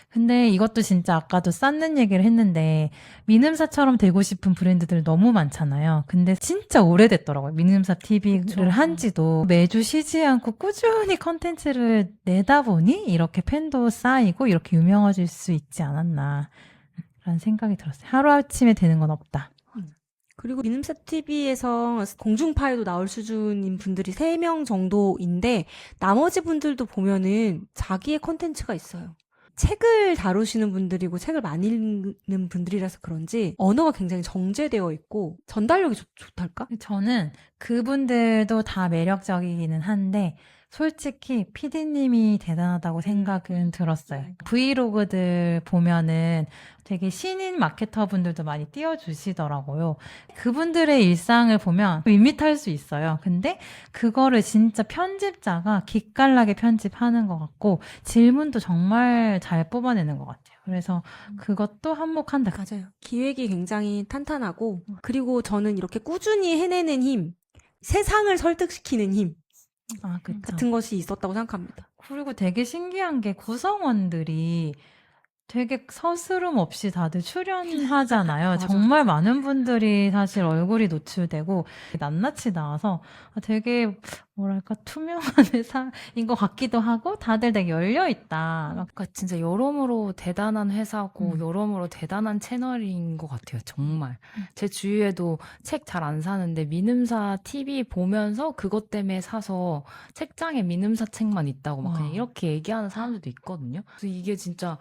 근데 이것도 진짜 아까도 쌓는 얘기를 했는데 미음사처럼 되고 싶은 브랜드들 너무 많잖아요. 근데 진짜 오래됐더라고요. 미음사 TV를 한지도 매주 쉬지 않고 꾸준히 컨텐츠를 내다 보니 이렇게 팬도 쌓이고 이렇게 유명해질 수 있지 않았나 라는 생각이 들었어요. 하루아침에 되는 건 없다. 그리고 미음사 TV에서 공중파에도 나올 수준인 분들이 3명 정도인데 나머지 분들도 보면은 자기의 콘텐츠가 있어요. 책을 다루시는 분들이고 책을 많이 읽는 분들이라서 그런지 언어가 굉장히 정제되어 있고 전달력이 좋달까? 저는 그분들도 다 매력적이기는 한데 솔직히 PD님이 대단하다고 생각은 들었어요. 브이로그들 보면은 되게 신인 마케터 분들도 많이 띄워주시더라고요. 그분들의 일상을 보면 밋밋할 수 있어요. 근데 그거를 진짜 편집자가 기깔나게 편집하는 것 같고 질문도 정말 잘 뽑아내는 것 같아요. 그래서 그것도 한몫한다. 맞아요. 기획이 굉장히 탄탄하고 그리고 저는 이렇게 꾸준히 해내는 힘, 세상을 설득시키는 힘 그쵸. 같은 것이 있었다고 생각합니다. 그리고 되게 신기한 게 구성원들이 되게 서스름 없이 다들 출연하잖아요. 맞아. 정말 많은 분들이 사실 얼굴이 노출되고 낱낱이 나와서 되게 뭐랄까 투명한 회사인 것 같기도 하고 다들 되게 열려있다. 그러니까 진짜 여러모로 대단한 회사고 음. 여러모로 대단한 채널인 것 같아요. 정말. 제 주위에도 책 잘 안 사는데 민음사 TV 보면서 그것 때문에 사서 책장에 민음사 책만 있다고 막 그냥 와. 이렇게 얘기하는 사람들도 있거든요. 그래서 이게 진짜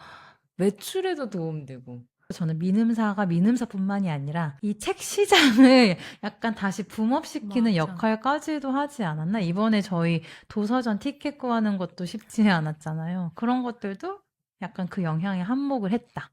매출에도 도움되고. 저는 민음사가 민음사뿐만이 아니라 이 책 시장을 약간 다시 붐업시키는 맞아. 역할까지도 하지 않았나? 이번에 저희 도서전 티켓 구하는 것도 쉽지 않았잖아요. 그런 것들도 약간 그 영향에 한몫을 했다.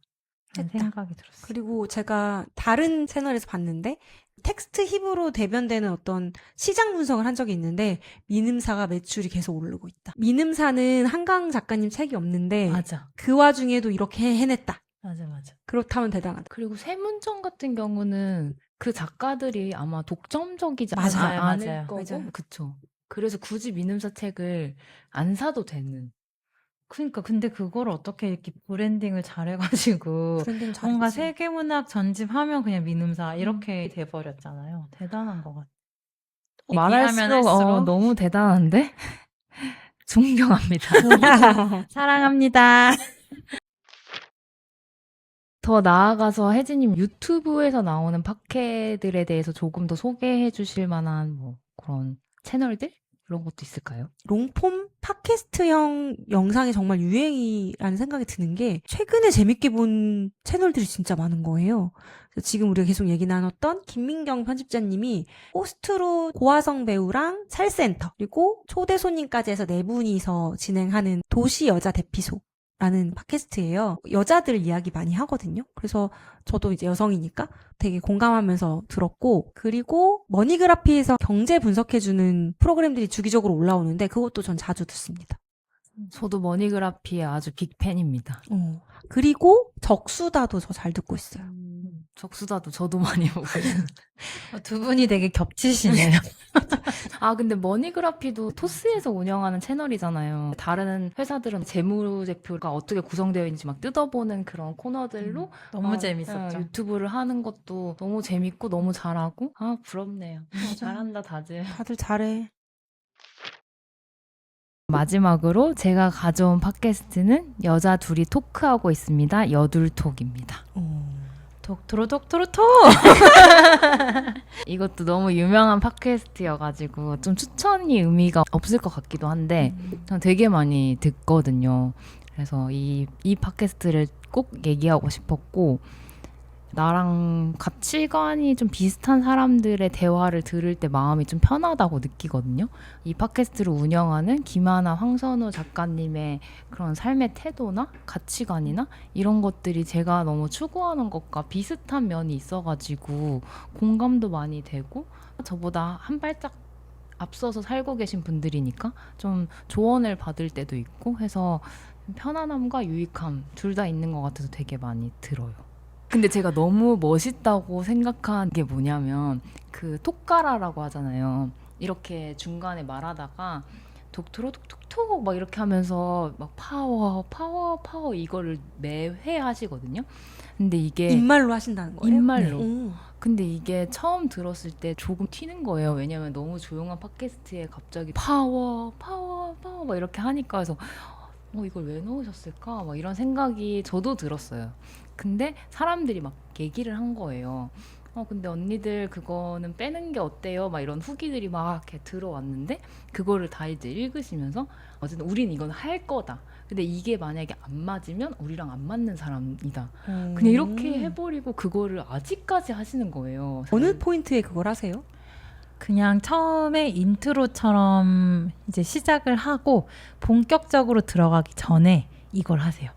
라는 했다. 생각이 들었어요. 그리고 제가 다른 채널에서 봤는데 텍스트 힙으로 대변되는 어떤 시장 분석을 한 적이 있는데 민음사가 매출이 계속 오르고 있다. 민음사는 한강 작가님 책이 없는데 맞아. 그 와중에도 이렇게 해냈다. 맞아. 그렇다면 대단하다. 그리고 세문정 같은 경우는 그 작가들이 아마 독점적이지 맞아요, 않을 맞아요. 거고. 맞아요. 그쵸. 그래서 굳이 민음사 책을 안 사도 되는. 그러니까 근데 그걸 어떻게 이렇게 브랜딩을 잘해가지고 브랜딩 잘했지. 뭔가 세계문학 전집하면 그냥 민음사 이렇게 돼버렸잖아요. 대단한 것 같아요. 얘기하면 말할수록 할수록 너무 대단한데? 존경합니다. 사랑합니다. 더 나아가서 혜진님 유튜브에서 나오는 팟캐들에 대해서 조금 더 소개해 주실 만한 뭐 그런 채널들? 이런 것도 있을까요? 롱폼 팟캐스트형 영상이 정말 유행이라는 생각이 드는 게 최근에 재밌게 본 채널들이 진짜 많은 거예요. 그래서 지금 우리가 계속 얘기 나눴던 김민경 편집자님이 호스트로 고화성 배우랑 살센터 그리고 초대 손님까지 해서 네 분이서 진행하는 도시 여자 대피소 라는 팟캐스트예요. 여자들 이야기 많이 하거든요. 그래서 저도 이제 여성이니까 되게 공감하면서 들었고, 그리고 머니그라피에서 경제 분석해주는 프로그램들이 주기적으로 올라오는데 그것도 전 자주 듣습니다. 저도 머니그라피의 아주 빅팬입니다. 그리고 적수다도 저 잘 듣고 있어요. 적수다도 저도 많이 보고 있어요. 두 분이 되게 겹치시네요. 아, 근데 머니그라피도 토스에서 운영하는 채널이잖아요. 다른 회사들은 재무제표가 어떻게 구성되어 있는지 막 뜯어보는 그런 코너들로 너무 재밌었죠. 유튜브를 하는 것도 너무 재밌고 너무 잘하고 아, 부럽네요. 잘한다, 다들. 다들 잘해. 마지막으로 제가 가져온 팟캐스트는 여자 둘이 토크하고 있습니다. 여둘톡입니다. 독토로톡 이것도 너무 유명한 팟캐스트여가지고 좀 추천이 의미가 없을 것 같기도 한데 전 되게 많이 듣거든요. 그래서 이 팟캐스트를 꼭 얘기하고 싶었고 나랑 가치관이 좀 비슷한 사람들의 대화를 들을 때 마음이 좀 편하다고 느끼거든요. 이 팟캐스트를 운영하는 김하나, 황선우 작가님의 그런 삶의 태도나 가치관이나 이런 것들이 제가 너무 추구하는 것과 비슷한 면이 있어가지고 공감도 많이 되고 저보다 한 발짝 앞서서 살고 계신 분들이니까 좀 조언을 받을 때도 있고 해서 편안함과 유익함 둘 다 있는 것 같아서 되게 많이 들어요. 근데 제가 너무 멋있다고 생각한 게 뭐냐면 그 톡가라라고 하잖아요. 이렇게 중간에 말하다가 독토로 톡톡톡 막 이렇게 하면서 막 파워 이거를 매회 하시거든요. 근데 이게 입말로 하신다는 거예요? 입말로. 오. 근데 이게 처음 들었을 때 조금 튀는 거예요. 왜냐면 너무 조용한 팟캐스트에 갑자기 파워 막 이렇게 하니까 그래서 이걸 왜 넣으셨을까? 막 이런 생각이 저도 들었어요. 근데 사람들이 막 얘기를 한 거예요. 근데 언니들 그거는 빼는 게 어때요? 막 이런 후기들이 막 이렇게 들어왔는데 그거를 다 이제 읽으시면서 어쨌든 우린 이건 할 거다. 근데 이게 만약에 안 맞으면 우리랑 안 맞는 사람이다. 그냥 이렇게 해버리고 그거를 아직까지 하시는 거예요. 어느 포인트에 그걸 하세요? 그냥 처음에 인트로처럼 이제 시작을 하고 본격적으로 들어가기 전에 이걸 하세요.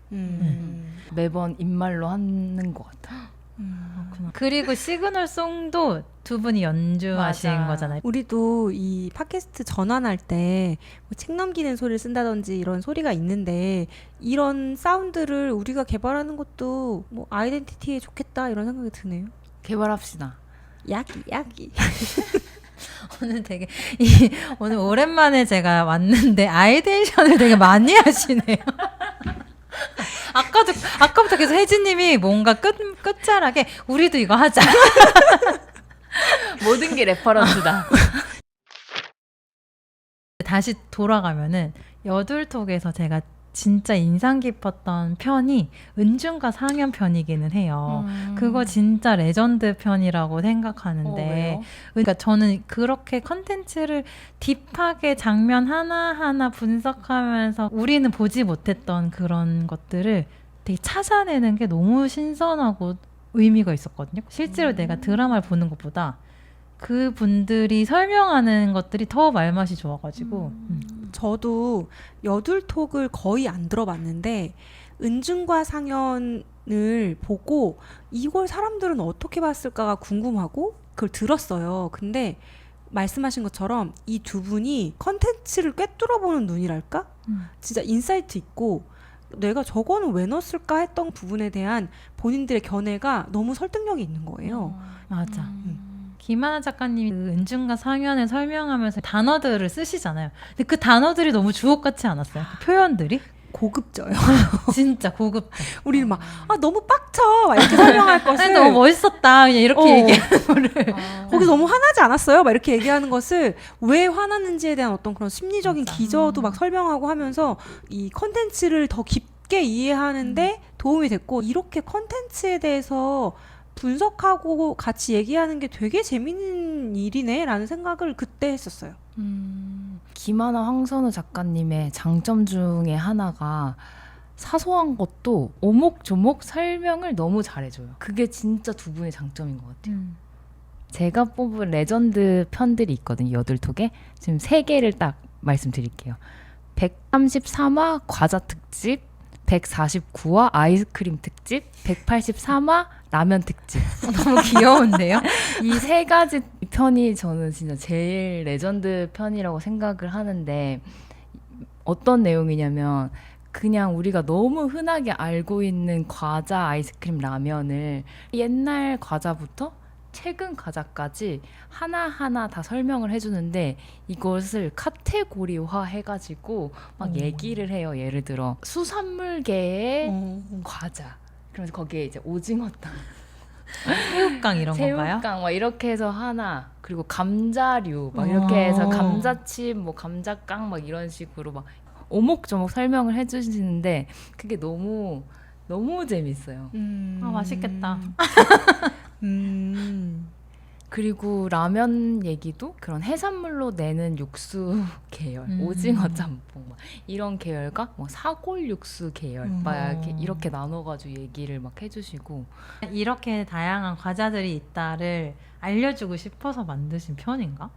매번 입말로 하는 것 같아요. 그리고 시그널송도 두 분이 연주하신 맞아. 거잖아요. 우리도 이 팟캐스트 전환할 때 책 넘기는 소리를 쓴다든지 이런 소리가 있는데 이런 사운드를 우리가 개발하는 것도 뭐 아이덴티티에 좋겠다 이런 생각이 드네요. 개발합시다. 야기. 오늘 되게 오늘 오랜만에 제가 왔는데 아이데이션을 되게 많이 하시네요. 아까부터 계속 혜진님이 뭔가 끝자락에 우리도 이거 하자. 모든 게 레퍼런스다. 다시 돌아가면은 여둘톡에서 제가 진짜 인상 깊었던 편이 은준과 상현 편이기는 해요. 그거 진짜 레전드 편이라고 생각하는데 왜요? 그러니까 저는 그렇게 컨텐츠를 딥하게 장면 하나하나 분석하면서 우리는 보지 못했던 그런 것들을 되게 찾아내는 게 너무 신선하고 의미가 있었거든요. 실제로 내가 드라마를 보는 것보다 그분들이 설명하는 것들이 더 말맛이 좋아가지고 저도 여둘톡을 거의 안 들어봤는데 은준과 상현을 보고 이걸 사람들은 어떻게 봤을까가 궁금하고 그걸 들었어요. 근데 말씀하신 것처럼 이 두 분이 컨텐츠를 꿰뚫어보는 눈이랄까? 진짜 인사이트 있고 내가 저거는 왜 넣었을까 했던 부분에 대한 본인들의 견해가 너무 설득력이 있는 거예요. 맞아. 김하나 작가님이 그 은준과 상현을 설명하면서 단어들을 쓰시잖아요. 근데 그 단어들이 너무 주옥같지 않았어요? 그 표현들이? 고급져요. 진짜 고급. 우리는 막 너무 빡쳐 막 이렇게 설명할 것을 너무 멋있었다. 그냥 이렇게 얘기하는 거를. 거기서 너무 화나지 않았어요? 막 이렇게 얘기하는 것을 왜 화났는지에 대한 어떤 그런 심리적인 맞아. 기저도 막 설명하고 하면서 이 컨텐츠를 더 깊게 이해하는데 도움이 됐고 이렇게 컨텐츠에 대해서 분석하고 같이 얘기하는 게 되게 재밌는 일이네 라는 생각을 그때 했었어요. 김하나 황선우 작가님의 장점 중에 하나가 사소한 것도 오목조목 설명을 너무 잘해줘요. 그게 진짜 두 분의 장점인 것 같아요. 제가 뽑은 레전드 편들이 있거든요. 여둘톡에. 지금 3개를 딱 말씀드릴게요. 133화 과자 특집, 149화 아이스크림 특집, 183화 라면 특집. 너무 귀여운데요? 이 3가지 편이 저는 진짜 제일 레전드 편이라고 생각을 하는데 어떤 내용이냐면 그냥 우리가 너무 흔하게 알고 있는 과자, 아이스크림, 라면을 옛날 과자부터 최근 과자까지 하나하나 다 설명을 해주는데 이것을 카테고리화 해가지고 막 얘기를 해요. 예를 들어 수산물계의 과자. 그러면서 거기에 이제 오징어탕, 새우깡 이런 건가요? 새우깡 막 이렇게 해서 하나, 그리고 감자류 막 이렇게 해서 감자칩, 뭐 감자깡 막 이런 식으로 막 오목조목 설명을 해주시는데 그게 너무 재밌어요. 맛있겠다. 그리고 라면 얘기도 그런 해산물로 내는 육수 계열, 오징어 짬뽕 막 이런 계열과 뭐 사골 육수 계열 막 이렇게 나눠가지고 얘기를 막 해주시고 이렇게 다양한 과자들이 있다를 알려주고 싶어서 만드신 편인가?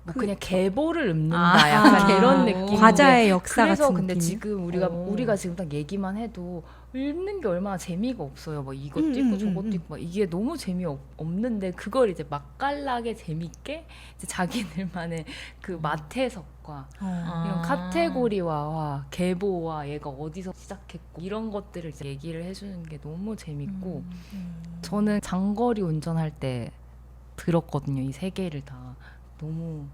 뭐 그냥 계보를 읊는다 약간 이런 느낌. 과자의 역사 그래서 같은 근데 느낌. 지금 우리가 지금 딱 얘기만 해도 읽는 게 얼마나 재미가 없어요. 막 이것도 있고 저것도 있고 막 이게 너무 재미없는데 그걸 이제 맛깔나게 재밌게 이제 자기들만의 그 맛해석과 이런 카테고리와 계보와 얘가 어디서 시작했고 이런 것들을 이제 얘기를 해주는 게 너무 재밌고 저는 장거리 운전할 때 들었거든요. 이 3개를 다 너무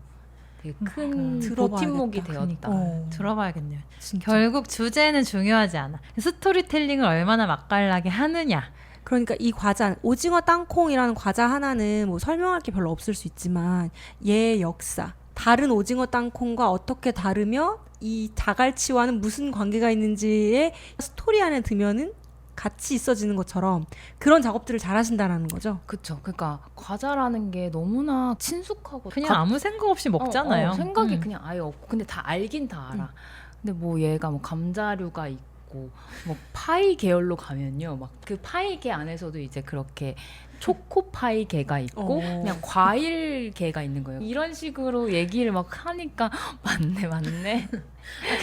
되게 큰 버팀목이 되었다. 들어봐야겠네요. 진짜. 결국 주제는 중요하지 않아. 스토리텔링을 얼마나 맛깔나게 하느냐. 그러니까 이 과자 오징어 땅콩이라는 과자 하나는 뭐 설명할 게 별로 없을 수 있지만 얘의 역사 다른 오징어 땅콩과 어떻게 다르며 이 자갈치와는 무슨 관계가 있는지의 스토리 안에 들면은 같이 있어지는 것처럼 그런 작업들을 잘 하신다는 거죠. 그쵸. 그러니까 과자라는 게 너무나 친숙하고 그냥 아무 생각 없이 먹잖아요. 생각이 그냥 아예 없고 근데 다 알긴 다 알아. 근데 뭐 얘가 뭐 감자류가 있고 뭐 파이 계열로 가면요. 막 그 파이계 안에서도 이제 그렇게 초코파이 계가 있고 그냥 과일 계가 있는 거예요. 이런 식으로 얘기를 막 하니까 맞네.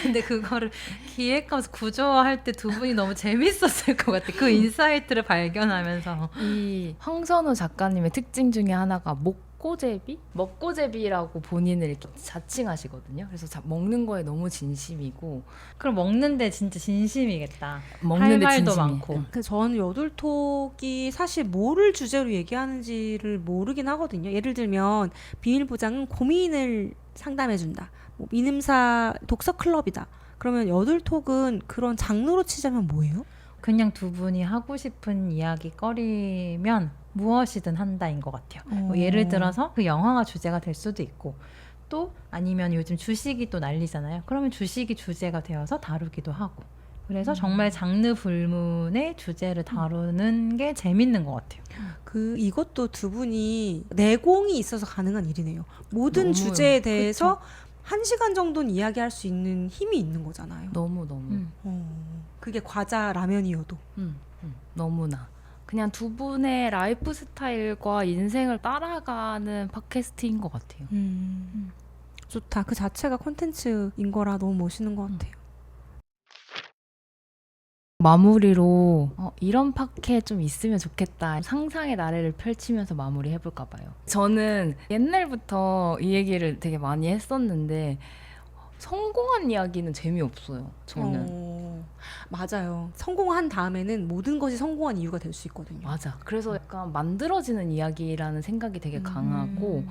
근데 그거를 기획하면서 구조화할 때 두 분이 너무 재밌었을 것 같아. 그 인사이트를 발견하면서. 이 황선우 작가님의 특징 중에 하나가 먹고제비라고 본인을 이렇게 자칭하시거든요. 그래서 먹는 거에 너무 진심이고 그럼 먹는데 진짜 진심이겠다. 먹는데 할 말도 진심이. 많고. 그래서 저는 여둘톡이 사실 뭐를 주제로 얘기하는지를 모르긴 하거든요. 예를 들면 비밀보장은 고민을 상담해준다. 뭐 민음사 독서 클럽이다. 그러면 여들톡은 그런 장르로 치자면 뭐예요? 그냥 두 분이 하고 싶은 이야기거리면 무엇이든 한다인 것 같아요. 뭐 예를 들어서 그 영화가 주제가 될 수도 있고 또 아니면 요즘 주식이 또 난리잖아요. 그러면 주식이 주제가 되어서 다루기도 하고 그래서 정말 장르 불문의 주제를 다루는 게 재밌는 것 같아요. 이것도 두 분이 내공이 있어서 가능한 일이네요. 모든 너무, 주제에 대해서 1시간 정도는 이야기할 수 있는 힘이 있는 거잖아요. 너무. 그게 과자 라면이어도. 너무나. 그냥 두 분의 라이프 스타일과 인생을 따라가는 팟캐스트인 것 같아요. 좋다. 그 자체가 콘텐츠인 거라 너무 멋있는 것 같아요. 마무리로 이런 팟캐 좀 있으면 좋겠다. 상상의 나래를 펼치면서 마무리 해볼까 봐요. 저는 옛날부터 이 얘기를 되게 많이 했었는데 성공한 이야기는 재미없어요. 저는. 맞아요. 성공한 다음에는 모든 것이 성공한 이유가 될 수 있거든요. 맞아. 그래서 약간 만들어지는 이야기라는 생각이 되게 강하고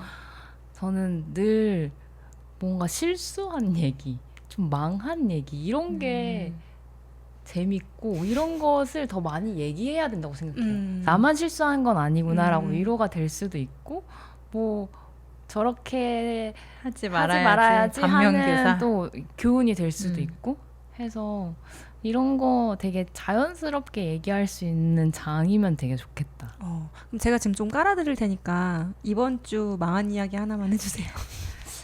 저는 늘 뭔가 실수한 얘기, 좀 망한 얘기 이런 게 재밌고 이런 것을 더 많이 얘기해야 된다고 생각해요. 나만 실수한 건 아니구나라고 위로가 될 수도 있고 뭐 저렇게 하지 하지 말아야지, 말아야지 하는 반면교사. 또 교훈이 될 수도 있고 해서 이런 거 되게 자연스럽게 얘기할 수 있는 장이면 되게 좋겠다. 그럼 제가 지금 좀 깔아드릴 테니까 이번 주 망한 이야기 하나만 해주세요.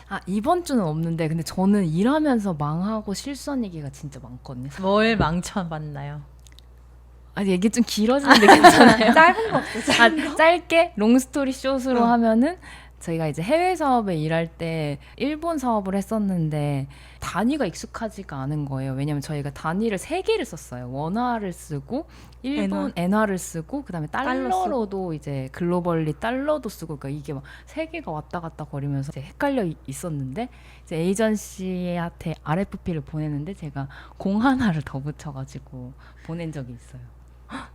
아, 이번 주는 없는데 근데 저는 일하면서 망하고 실수한 얘기가 진짜 많거든요. 뭘 망쳐봤나요? 아, 얘기 좀 길어지는데 괜찮아요? 짧은 거 없어요? 짧게 롱스토리 숏으로 하면은 저희가 이제 해외 사업에 일할 때 일본 사업을 했었는데 단위가 익숙하지가 않은 거예요. 왜냐면 저희가 단위를 3개를 썼어요. 원화를 쓰고 일본 엔화를 쓰고 그다음에 달러로도 이제 글로벌리 달러도 쓰고 그러니까 이게 막 3개가 왔다 갔다 거리면서 이제 헷갈려 있었는데 이제 에이전시한테 RFP를 보냈는데 제가 공 하나를 더 붙여가지고 보낸 적이 있어요.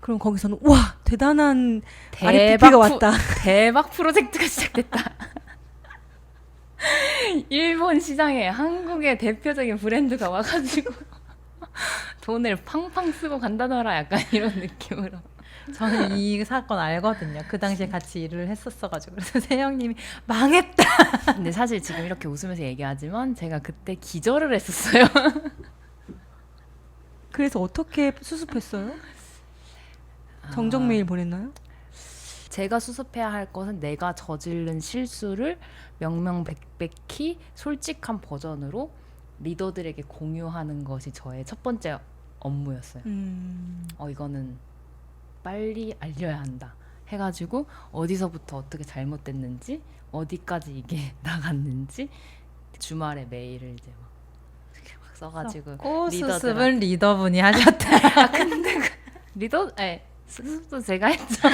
그럼 거기서는 와 대단한 대박 RFP가 왔다. 대박 프로젝트가 시작됐다. 일본 시장에 한국의 대표적인 브랜드가 와가지고 돈을 팡팡 쓰고 간다더라 약간 이런 느낌으로. 저는 이 사건 알거든요. 그 당시에 같이 일을 했었어가지고 그래서 세영님이 망했다. 근데 사실 지금 이렇게 웃으면서 얘기하지만 제가 그때 기절을 했었어요. 그래서 어떻게 수습했어요? 정정 메일 보냈나요? 제가 수습해야 할 것은 내가 저지른 실수를 명명백백히 솔직한 버전으로 리더들에게 공유하는 것이 저의 첫 번째 업무였어요. 이거는 빨리 알려야 한다 해가지고 어디서부터 어떻게 잘못됐는지 어디까지 이게 나갔는지 주말에 메일을 이제 막 써가지고 수습은 리더분이 하셨다. 근데 리더 수습도 제가 했죠.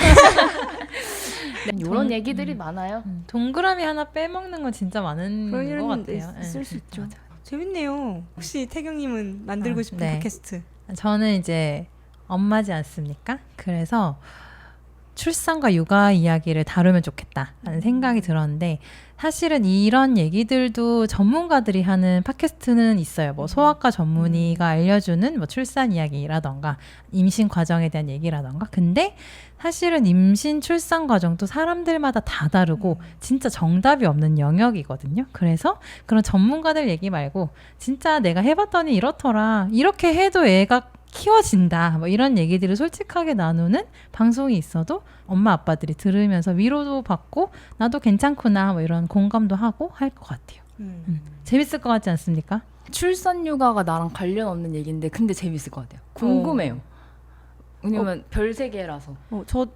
이런 얘기들이 많아요. 동그라미 하나 빼먹는 건 진짜 많은 그런 것 일은 같아요. 있을 수 네. 있죠. 재밌네요. 혹시 태경님은 만들고 싶은 네. 팟캐스트? 저는 이제 엄마지 않습니까? 그래서 출산과 육아 이야기를 다루면 좋겠다라는 생각이 들었는데 사실은 이런 얘기들도 전문가들이 하는 팟캐스트는 있어요. 뭐 소아과 전문의가 알려주는 뭐 출산 이야기라던가 임신 과정에 대한 얘기라던가. 근데 사실은 임신 출산 과정도 사람들마다 다 다르고 진짜 정답이 없는 영역이거든요. 그래서 그런 전문가들 얘기 말고 진짜 내가 해봤더니 이렇더라. 이렇게 해도 애가 키워진다. 뭐 이런 얘기들을 솔직하게 나누는 방송이 있어도 엄마 아빠들이 들으면서 위로도 받고 나도 괜찮구나 뭐 이런 공감도 하고 할 것 같아요. 재밌을 것 같지 않습니까? 출산 육아가 나랑 관련 없는 얘기인데 근데 재밌을 것 같아요. 궁금해요. 왜냐면 별 세계라서.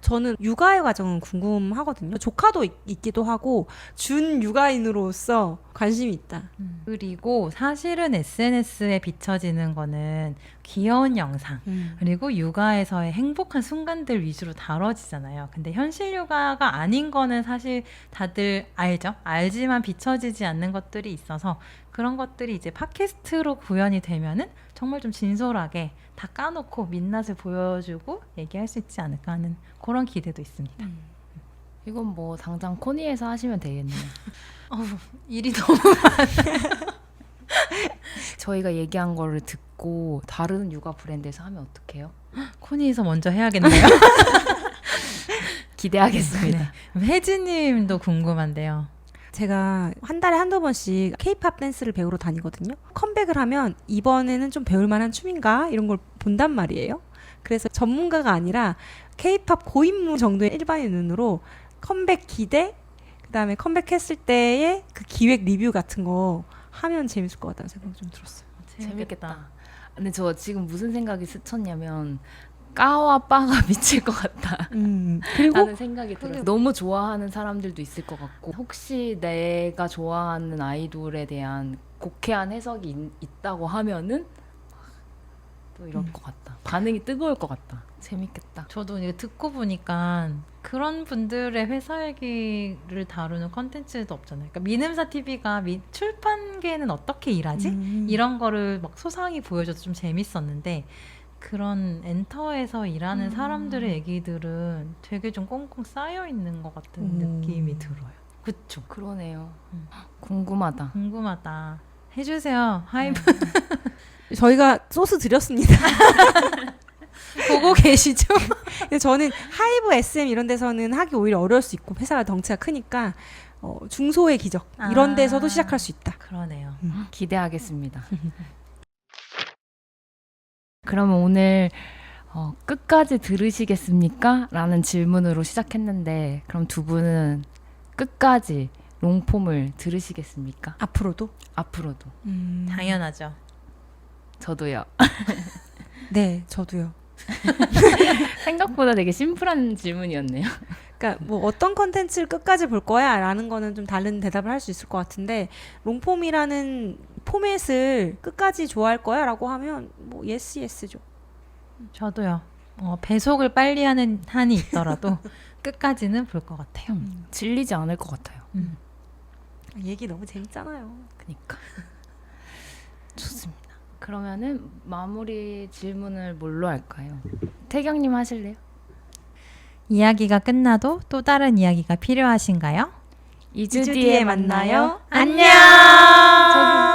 저는 육아의 과정은 궁금하거든요. 조카도 있기도 하고 준 육아인으로서 관심이 있다. 그리고 사실은 SNS에 비춰지는 거는 귀여운 영상 그리고 육아에서의 행복한 순간들 위주로 다뤄지잖아요. 근데 현실 육아가 아닌 거는 사실 다들 알죠. 알지만 비춰지지 않는 것들이 있어서 그런 것들이 이제 팟캐스트로 구현이 되면은 정말 좀 진솔하게 다 까놓고 민낯을 보여주고 얘기할 수 있지 않을까 하는 그런 기대도 있습니다. 이건 뭐 당장 코니에서 하시면 되겠네요. 일이 너무 저희가 얘기한 거를 듣고 다른 육아 브랜드에서 하면 어떡해요? 코니에서 먼저 해야겠네요. 기대하겠습니다. 혜진님도 궁금한데요. 제가 한 달에 한두 번씩 케이팝 댄스를 배우러 다니거든요. 컴백을 하면 이번에는 좀 배울 만한 춤인가? 이런 걸 본단 말이에요. 그래서 전문가가 아니라 케이팝 고인물 정도의 일반인 눈으로 컴백 기대, 그다음에 컴백했을 때의 그 기획 리뷰 같은 거 하면 재밌을 것 같다는 생각이 좀 들었어요. 재밌겠다. 근데 저 지금 무슨 생각이 스쳤냐면 까와 빠가 미칠 것 같다. 그리고 라는 생각이 들어요. 너무 좋아하는 사람들도 있을 것 같고 혹시 내가 좋아하는 아이돌에 대한 곡해한 해석이 있다고 하면은 또 이럴 것 같다. 반응이 뜨거울 것 같다. 재밌겠다. 저도 이거 듣고 보니까 그런 분들의 회사 얘기를 다루는 컨텐츠도 없잖아요. 그러니까 미음사 TV가 출판계는 어떻게 일하지? 이런 거를 막 소상히 보여줘도 좀 재밌었는데 그런 엔터에서 일하는 사람들의 얘기들은 되게 좀 꽁꽁 쌓여 있는 것 같은 느낌이 들어요. 그쵸? 그러네요. 궁금하다. 궁금하다. 해주세요. 하이브 저희가 소스 드렸습니다. 보고 계시죠? 근데 저는 하이브 SM 이런 데서는 하기 오히려 어려울 수 있고 회사가 덩치가 크니까 중소의 기적 이런 데서도 시작할 수 있다. 그러네요. 기대하겠습니다. 그러면 오늘 끝까지 들으시겠습니까? 라는 질문으로 시작했는데 그럼 두 분은 끝까지 롱폼을 들으시겠습니까? 앞으로도? 앞으로도. 당연하죠. 저도요. 네, 저도요. 생각보다 되게 심플한 질문이었네요. 그러니까 뭐 어떤 컨텐츠를 끝까지 볼 거야 라는 거는 좀 다른 대답을 할 수 있을 것 같은데 롱폼이라는 포맷을 끝까지 좋아할 거야 라고 하면 뭐 예스죠. 저도요. 배속을 빨리 하는 한이 있더라도 끝까지는 볼 것 같아요. 질리지 않을 것 같아요. 얘기 너무 재밌잖아요. 그니까. 좋습니다. 그러면은 마무리 질문을 뭘로 할까요? 태경님 하실래요? 이야기가 끝나도 또 다른 이야기가 필요하신가요? 2주 뒤에 만나요. 안녕! 저기